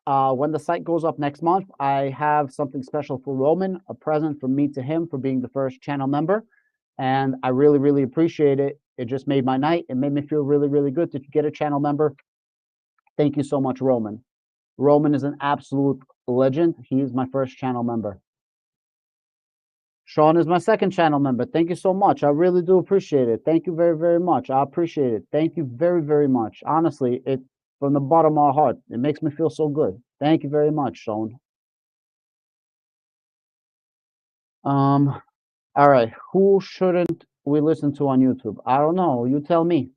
When the site goes up next month, I have something special for Roman, a present from me to him for being the first channel member. And I really appreciate it. It just made my night. It made me feel really good to get a channel member. Thank you so much, Roman. Roman is an absolute legend. He is my first channel member. Sean is my second channel member. Thank you so much. I really do appreciate it. Thank you very much. I appreciate it. Thank you very much. Honestly, it from the bottom of my heart, it makes me feel so good. Thank you very much, Sean. All right. Who shouldn't we listen to on YouTube? I don't know. You tell me.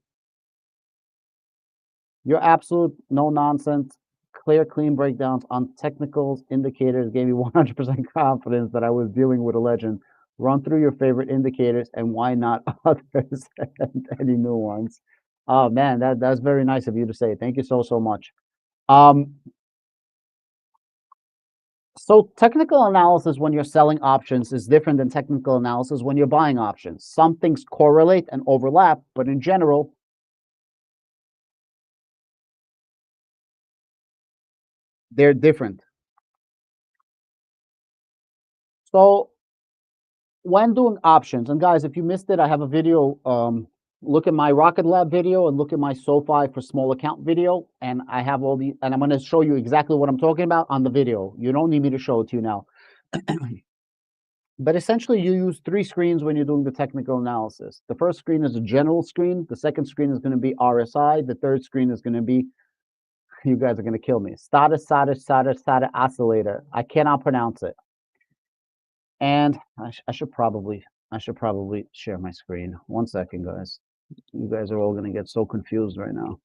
Your absolute no nonsense, clean breakdowns on technicals, indicators gave me 100% confidence that I was dealing with a legend. Run through your favorite indicators and why not others and any new ones. Oh man, that's very nice of you to say. Thank you so much. So technical analysis when you're selling options is different than technical analysis when you're buying options. Some things correlate and overlap, but in general, they're different. So when doing options, and guys, if you missed it, I have a video. Look at my Rocket Lab video and look at my SoFi for small account video, and I have all the, and I'm going to show you exactly what I'm talking about on the video. You don't need me to show it to you now. But essentially, you use 3 screens when you're doing the technical analysis. The first screen is a general screen. The second screen is going to be RSI. The third screen is going to be, you guys are going to kill me, status oscillator. I cannot pronounce it. And I should probably share my screen. 1 second, guys. You guys are all going to get so confused right now.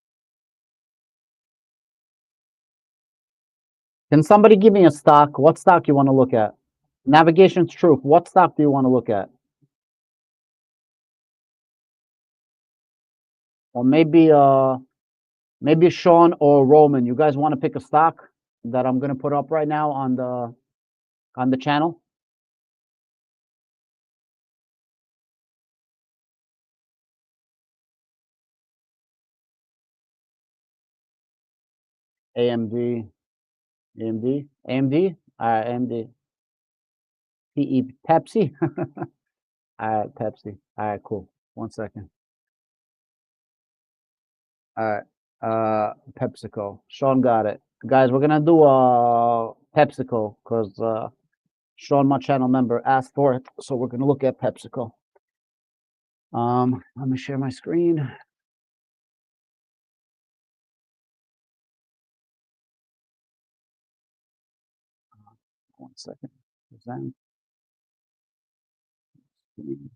Can somebody give me a stock? What stock you want to look at? Navigation's truth. What stock do you want to look at? Or maybe Sean or Roman. You guys want to pick a stock that I'm gonna put up right now on the channel? AMD, AMD. All right, AMD. Pepsi. All right, Pepsi. All right, cool. 1 second. All right. PepsiCo. Sean got it. Guys, we're gonna do PepsiCo because Sean, my channel member, asked for it. So we're gonna look at PepsiCo. Let me share my screen. 1 second. Present. Screen.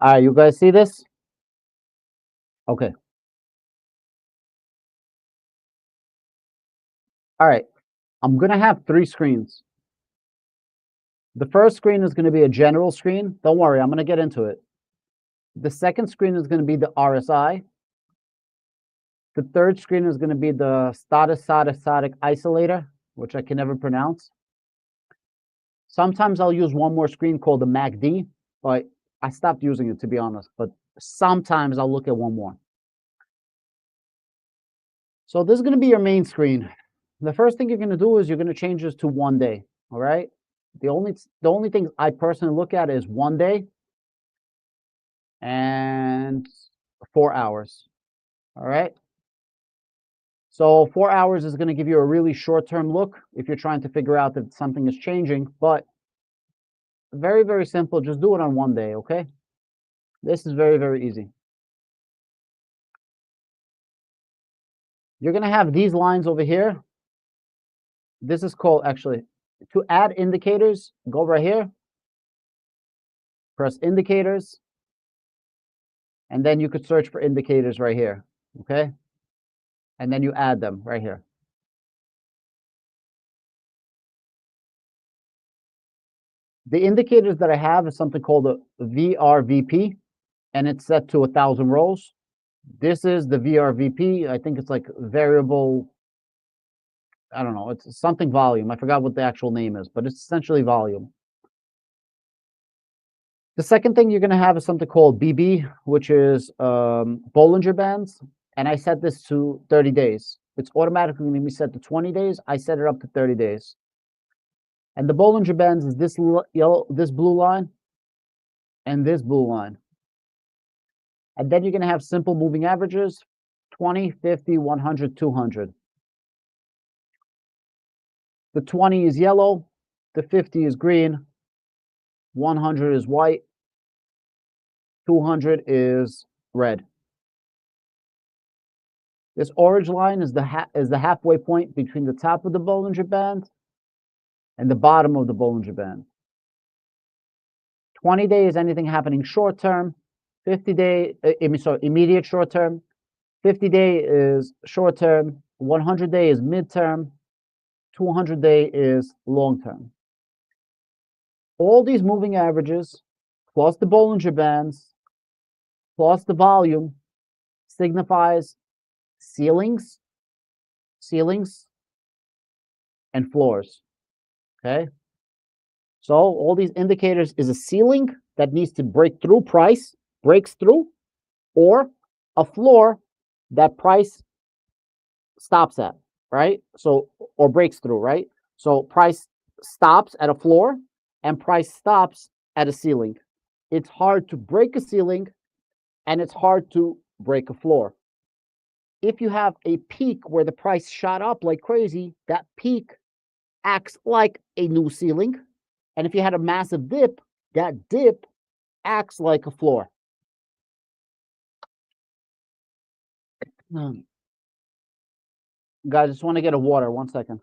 All right, you guys see this? Okay. All right. I'm gonna have 3 screens. The first screen is gonna be a general screen. Don't worry, I'm gonna get into it. The second screen is gonna be the RSI. The third screen is gonna be the static isolator, which I can never pronounce. Sometimes I'll use one more screen called the MACD, but I stopped using it, to be honest. But sometimes I'll look at one more. So this is going to be your main screen. The first thing you're going to do is you're going to change this to 1 day. All right. The only thing I personally look at is 1 day and 4 hours. All right. So 4 hours is going to give you a really short-term look if you're trying to figure out that something is changing, but very, very simple. Just do it on 1 day. Okay. This is very, very easy. You're going to have these lines over here. This is called, actually, to add indicators, go right here, press indicators, and then you could search for indicators right here, okay? And then you add them right here. The indicators that I have is something called a VRVP, and it's set to 1,000 rows. This is the VRVP. I think it's like variable, I don't know, it's something volume. I forgot what the actual name is, but it's essentially volume. The second thing you're going to have is something called BB, which is Bollinger Bands. And I set this to 30 days. It's automatically going to be set to 20 days. I set it up to 30 days. And the Bollinger Bands is this this blue line and this blue line. And then you're going to have simple moving averages, 20, 50, 100, 200. The 20 is yellow. The 50 is green. 100 is white. 200 is red. This orange line is the halfway point between the top of the Bollinger Band and the bottom of the Bollinger Band. 20 days, anything happening short term. 50 day, immediate short term. 50 day is short term. 100 day is midterm. 200 day is long term. All these moving averages, plus the Bollinger Bands, plus the volume, signifies ceilings, and floors. Okay. So all these indicators is a ceiling that needs to break through, price breaks through, or a floor that price stops at, right? So, or breaks through, right? So price stops at a floor and price stops at a ceiling. It's hard to break a ceiling and it's hard to break a floor. If you have a peak where the price shot up like crazy, that peak acts like a new ceiling. And if you had a massive dip, that dip acts like a floor. Guys, I just want to get a water. 1 second.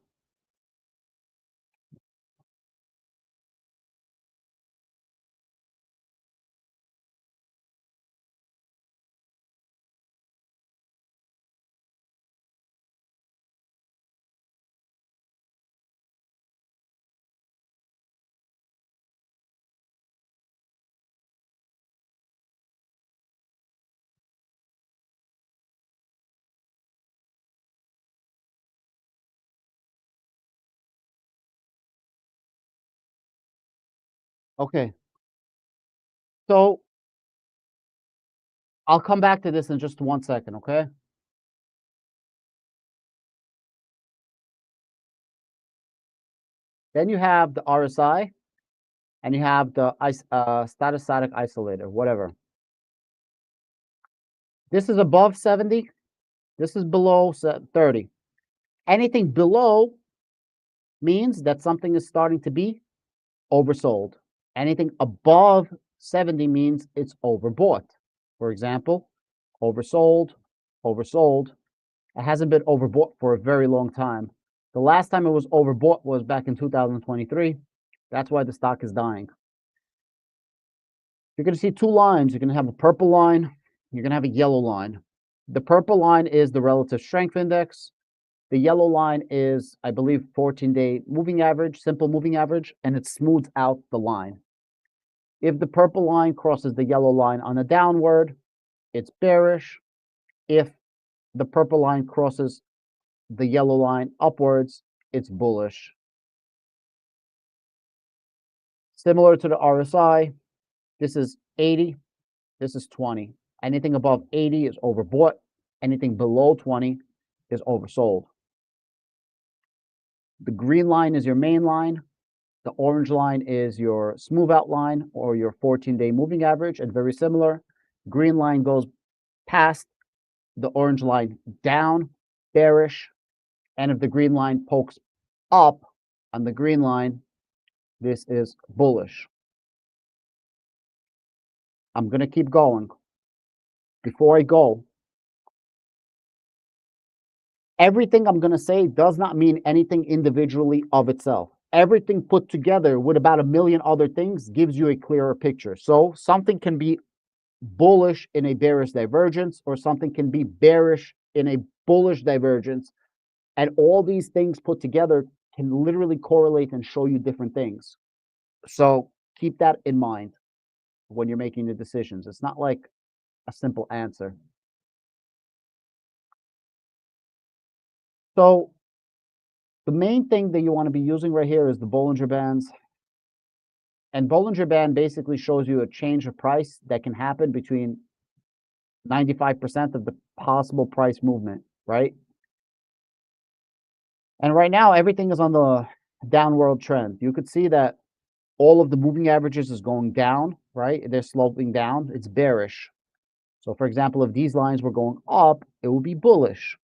Okay. So I'll come back to this in just 1 second, okay? Then you have the RSI and you have the static isolator, whatever. This is above 70. This is below 30. Anything below means that something is starting to be oversold. Anything above 70 means it's overbought. For example, oversold, oversold. It hasn't been overbought for a very long time. The last time it was overbought was back in 2023. That's why the stock is dying. You're going to see two lines. You're going to have a purple line. You're going to have a yellow line. The purple line is the relative strength index. The yellow line is, I believe, 14-day moving average, simple moving average, and it smooths out the line. If the purple line crosses the yellow line on a downward, it's bearish. If the purple line crosses the yellow line upwards, it's bullish. Similar to the RSI, this is 80, this is 20. Anything above 80 is overbought. Anything below 20 is oversold. The green line is your main line. The orange line is your smooth out line or your 14-day moving average, and very similar. Green line goes past the orange line down, bearish. And if the green line pokes up on the green line, this is bullish. I'm going to keep going. Before I go, everything I'm going to say does not mean anything individually of itself. Everything put together with about a million other things gives you a clearer picture. So something can be bullish in a bearish divergence, or something can be bearish in a bullish divergence. And all these things put together can literally correlate and show you different things. So keep that in mind when you're making the decisions. It's not like a simple answer. So the main thing that you want to be using right here is the Bollinger Bands. And Bollinger Band basically shows you a change of price that can happen between 95% of the possible price movement, right? And right now, everything is on the downward trend. You could see that all of the moving averages is going down, right? They're sloping down. It's bearish. So for example, if these lines were going up, it would be bullish.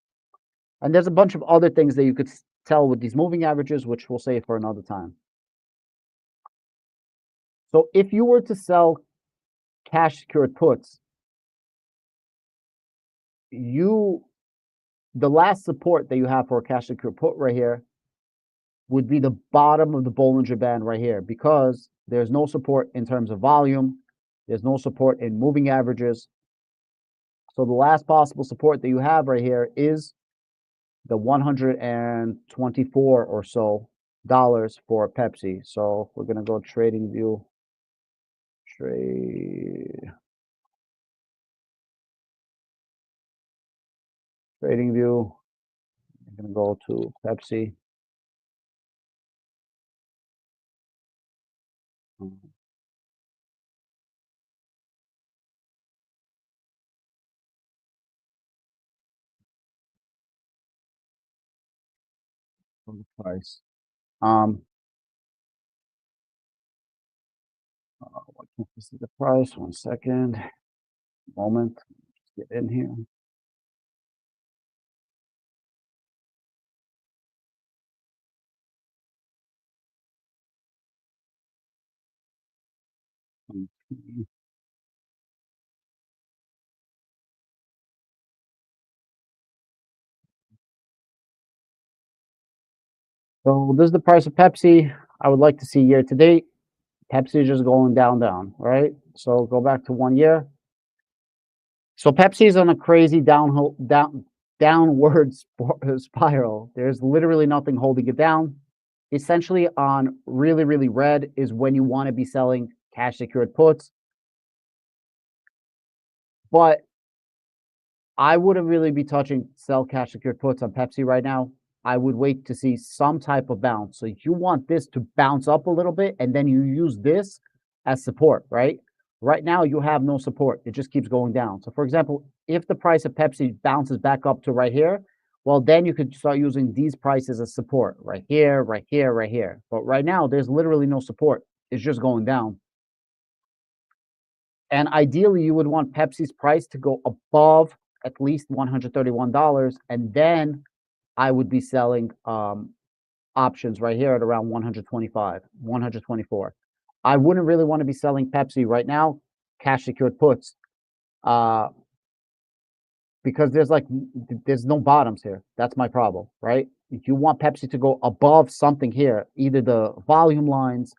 And there's a bunch of other things that you could tell with these moving averages, which we'll save for another time. So if you were to sell cash secured puts, the last support that you have for a cash secured put right here would be the bottom of the Bollinger Band right here, because there's no support in terms of volume. There's no support in moving averages. So the last possible support that you have right here is the 124 or so dollars for Pepsi. So we're going to go trading view. Trading view. I'm going to go to Pepsi. For the price. This is the price. 1 second. Moment. Let's get in here. So this is the price of Pepsi. I would like to see year to date. Pepsi is just going down, right? So go back to 1 year. So Pepsi is on a crazy downward spiral. There's literally nothing holding it down. Essentially, on really, really red is when you want to be selling cash secured puts. But I wouldn't really be touching sell cash secured puts on Pepsi right now. I would wait to see some type of bounce. So you want this to bounce up a little bit, and then you use this as support, right? Right now, you have no support. It just keeps going down. So, for example, if the price of Pepsi bounces back up to right here, well, then you could start using these prices as support right here, right here, right here. But right now, there's literally no support. It's just going down. And ideally, you would want Pepsi's price to go above at least $131, and then I would be selling options right here at around 125, 124. I wouldn't really want to be selling Pepsi right now, cash secured puts, uh, because there's no bottoms here. That's my problem, right? If you want Pepsi to go above something here, either the volume lines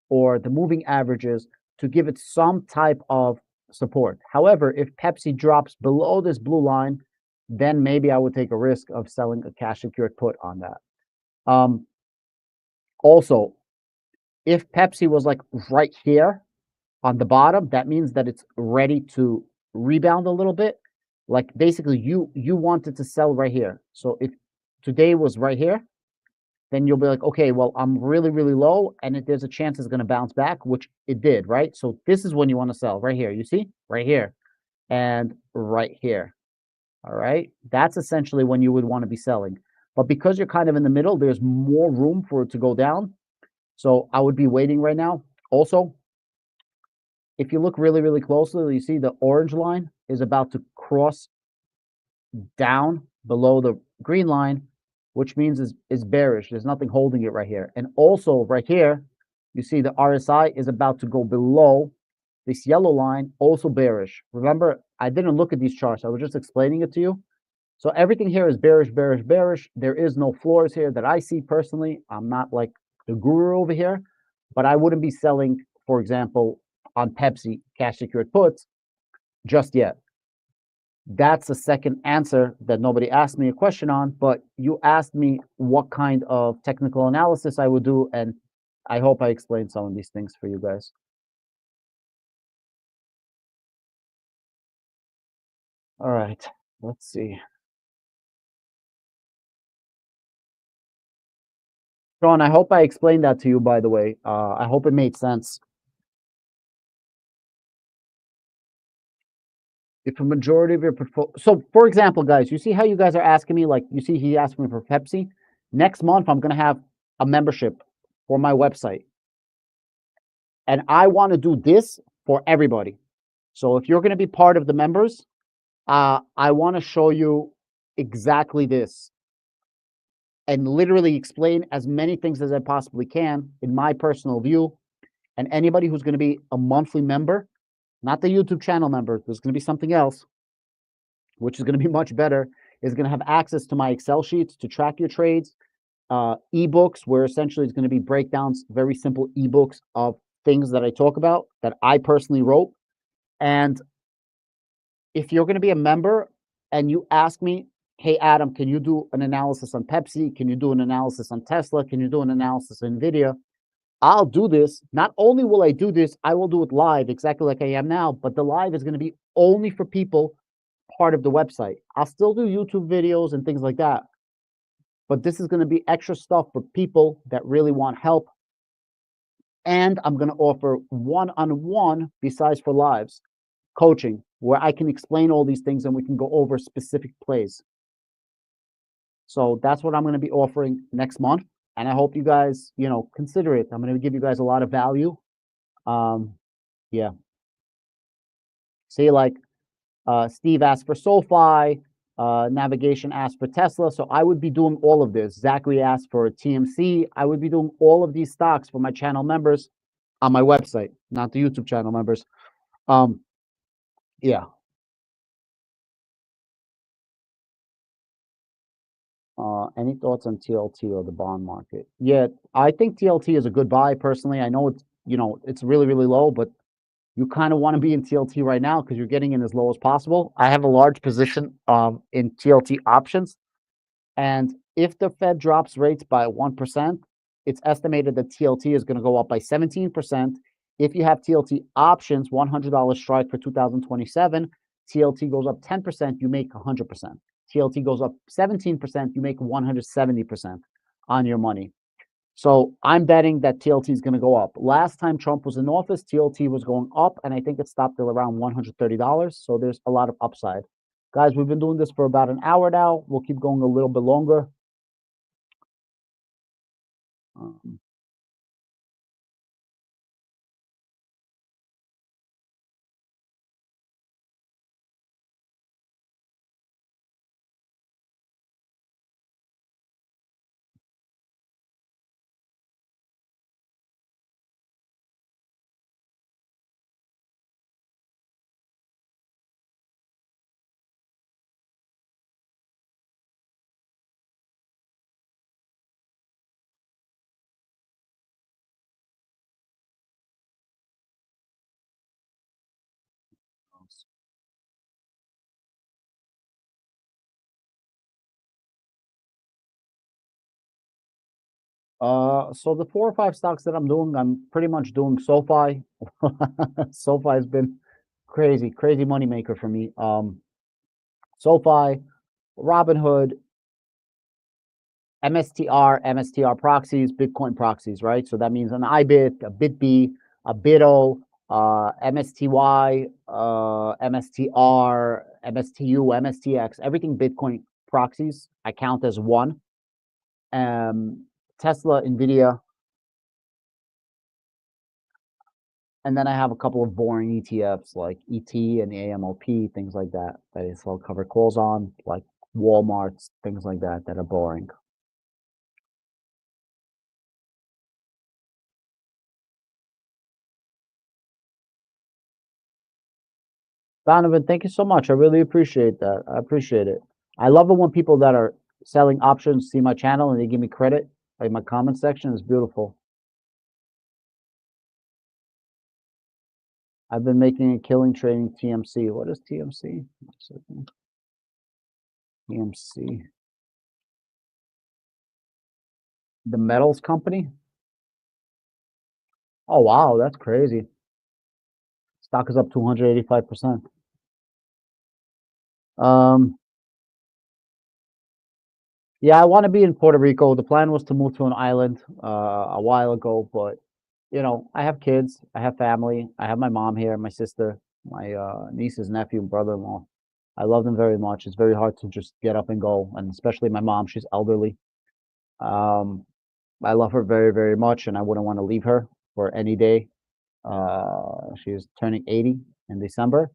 or the moving averages, to give it some type of support. However, if Pepsi drops below this blue line, then maybe I would take a risk of selling a cash secured put on that. Also, if Pepsi was like right here on the bottom, that means that it's ready to rebound a little bit. Like basically you wanted to sell right here. So if today was right here, then you'll be like, okay, well, I'm really, really low, and there's a chance it's going to bounce back, which it did, right? So this is when you want to sell right here. You see, right here and right here. All right, that's essentially when you would want to be selling. But because you're kind of in the middle, there's more room for it to go down. So I would be waiting right now. Also, if you look really, really closely, you see the orange line is about to cross down below the green line, which means is bearish. There's nothing holding it right here. And also right here, you see the RSI is about to go below this yellow line, also bearish. Remember, I didn't look at these charts. I was just explaining it to you. So everything here is bearish, bearish, bearish. There is no floors here that I see personally. I'm not like the guru over here, but I wouldn't be selling, for example, on Pepsi cash secured puts just yet. That's the second answer that nobody asked me a question on, but you asked me what kind of technical analysis I would do, and I hope I explained some of these things for you guys. All right, let's see. Sean, I hope I explained that to you, by the way. I hope it made sense. If a majority of your portfolio, so for example, guys, you see how you guys are asking me, like you see he asked me for Pepsi. Next month, I'm going to have a membership for my website. And I want to do this for everybody. So if you're going to be part of the members, I want to show you exactly this and literally explain as many things as I possibly can in my personal view. And anybody who's going to be a monthly member, not the YouTube channel member, there's going to be something else, which is going to be much better, is going to have access to my Excel sheets to track your trades, ebooks, where essentially it's going to be breakdowns, very simple ebooks of things that I talk about that I personally wrote. And if you're going to be a member and you ask me, hey, Adam, can you do an analysis on Pepsi? Can you do an analysis on Tesla? Can you do an analysis on NVIDIA? I'll do this. Not only will I do this, I will do it live exactly like I am now, but the live is going to be only for people part of the website. I'll still do YouTube videos and things like that, but this is going to be extra stuff for people that really want help. And I'm going to offer one-on-one, besides for lives, coaching, where I can explain all these things and we can go over specific plays. So that's what I'm going to be offering next month. And I hope you guys, consider it. I'm going to give you guys a lot of value. Yeah. See, like Steve asked for SoFi, Navigation asked for Tesla. So I would be doing all of this. Zachary asked for TMC. I would be doing all of these stocks for my channel members on my website, not the YouTube channel members. Yeah. Any thoughts on TLT or the bond market? Yeah, I think TLT is a good buy personally. I know it's really, really low, but you kind of want to be in TLT right now because you're getting in as low as possible. I have a large position in TLT options, and if the Fed drops rates by 1%, it's estimated that TLT is going to go up by 17%. If you have TLT options, $100 strike for 2027, TLT goes up 10%, you make 100%. TLT goes up 17%, you make 170% on your money. So I'm betting that TLT is going to go up. Last time Trump was in office, TLT was going up, and I think it stopped at around $130. So there's a lot of upside. Guys, we've been doing this for about an hour now. We'll keep going a little bit longer. Um, so the 4 or 5 stocks that I'm doing, I'm pretty much doing SoFi. SoFi has been crazy, crazy money maker for me. SoFi, Robinhood, MSTR proxies, Bitcoin proxies, right? So that means an IBIT, a BitB, a BITO, MSTY, MSTR, MSTU, MSTX, everything Bitcoin proxies, I count as one. Tesla, Nvidia, and then I have a couple of boring ETFs like ET and AMLP, things like that, that I sell covered calls on, like Walmart's, things like that, that are boring. Donovan, thank you so much. I really appreciate that. I appreciate it. I love it when people that are selling options see my channel and they give me credit. Like my comment section is beautiful. I've been making a killing trading TMC. What is TMC? TMC. The metals company? Oh, wow. That's crazy. Stock is up 285%. Yeah, I want to be in Puerto Rico. The plan was to move to an island a while ago, but you know, I have kids, I have family, I have my mom here, my sister, my nieces, nephew, and brother-in-law. I love them very much. It's very hard to just get up and go, and especially my mom, she's elderly. Um, I love her very, very much, and I wouldn't want to leave her for any day. She's turning 80 in December.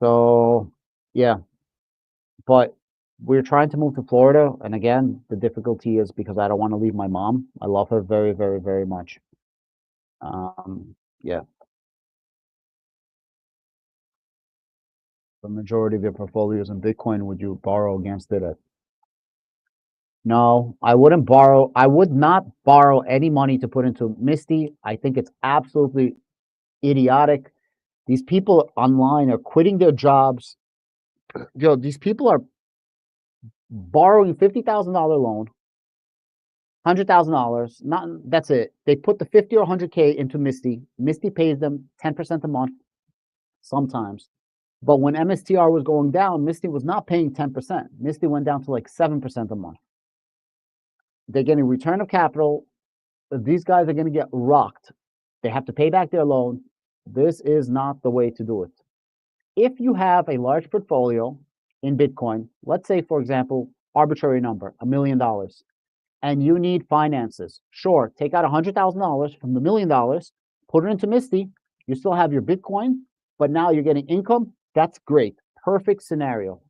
So, yeah, but we're trying to move to Florida, and again, the difficulty is because I don't want to leave my mom. I love her very, very, very much. Yeah, the majority of your portfolio is in Bitcoin. Would you borrow against it? No, I wouldn't borrow. I would not borrow any money to put into Misty. I think it's absolutely idiotic. These people online are quitting their jobs. Yo, these people are borrowing $50,000 loan, $100,000. Not that's it. They put the 50 or 100K into Misty. Misty pays them 10% a month sometimes. But when MSTR was going down, Misty was not paying 10%. Misty went down to like 7% a month. They're getting return of capital. These guys are going to get rocked. They have to pay back their loan. This is not the way to do it. If you have a large portfolio in Bitcoin, let's say, for example, arbitrary number, $1 million, and you need finances, sure, take out $100,000 from the $1 million, put it into Misty. You still have your Bitcoin, but now you're getting income. That's great. Perfect scenario.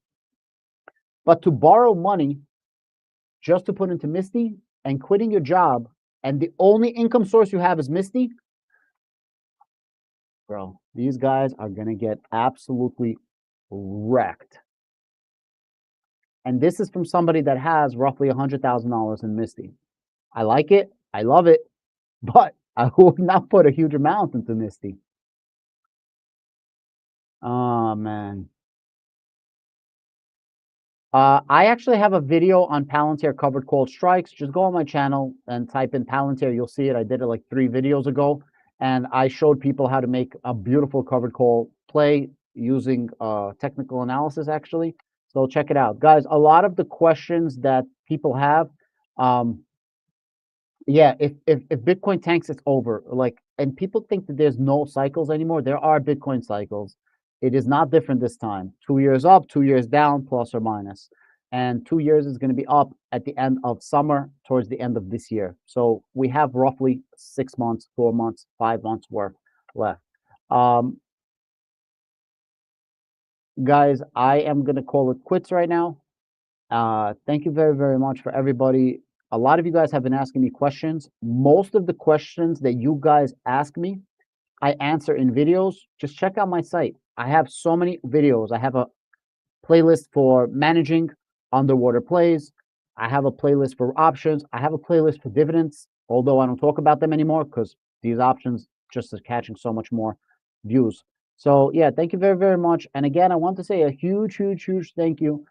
But to borrow money just to put into Misty and quitting your job, and the only income source you have is Misty, bro, these guys are going to get absolutely wrecked. And this is from somebody that has roughly $100,000 in Misty. I like it. I love it. But I would not put a huge amount into Misty. Oh, man. I actually have a video on Palantir covered call strikes. Just go on my channel and type in Palantir. You'll see it. I did it like 3 videos ago. And I showed people how to make a beautiful covered call play using technical analysis, actually. So check it out. Guys, a lot of the questions that people have, Yeah, if Bitcoin tanks, it's over. Like, and people think that there's no cycles anymore. There are Bitcoin cycles. It is not different this time. 2 years up, 2 years down, plus or minus. And 2 years is going to be up at the end of summer, towards the end of this year. So we have roughly 6 months, 4 months, 5 months worth left. Um, Guys, I am going to call it quits right now. Thank you very, very much for everybody. A lot of you guys have been asking me questions. Most of the questions that you guys ask me, I answer in videos. Just check out my site. I have so many videos. I have a playlist for managing underwater plays. I have a playlist for options. I have a playlist for dividends, although I don't talk about them anymore because these options just are catching so much more views. So yeah, thank you very, very much. And again, I want to say a huge, huge, huge thank you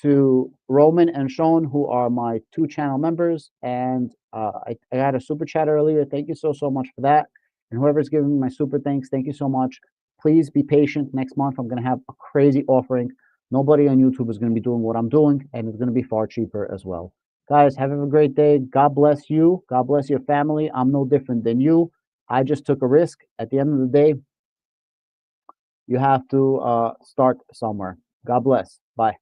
to Roman and Sean, who are my 2 channel members. And I had a super chat earlier. Thank you so, so much for that. And whoever's giving me my super thanks, thank you so much. Please be patient. Next month, I'm going to have a crazy offering. Nobody on YouTube is going to be doing what I'm doing, and it's going to be far cheaper as well. Guys, have a great day. God bless you. God bless your family. I'm no different than you. I just took a risk. At the end of the day, you have to start somewhere. God bless. Bye.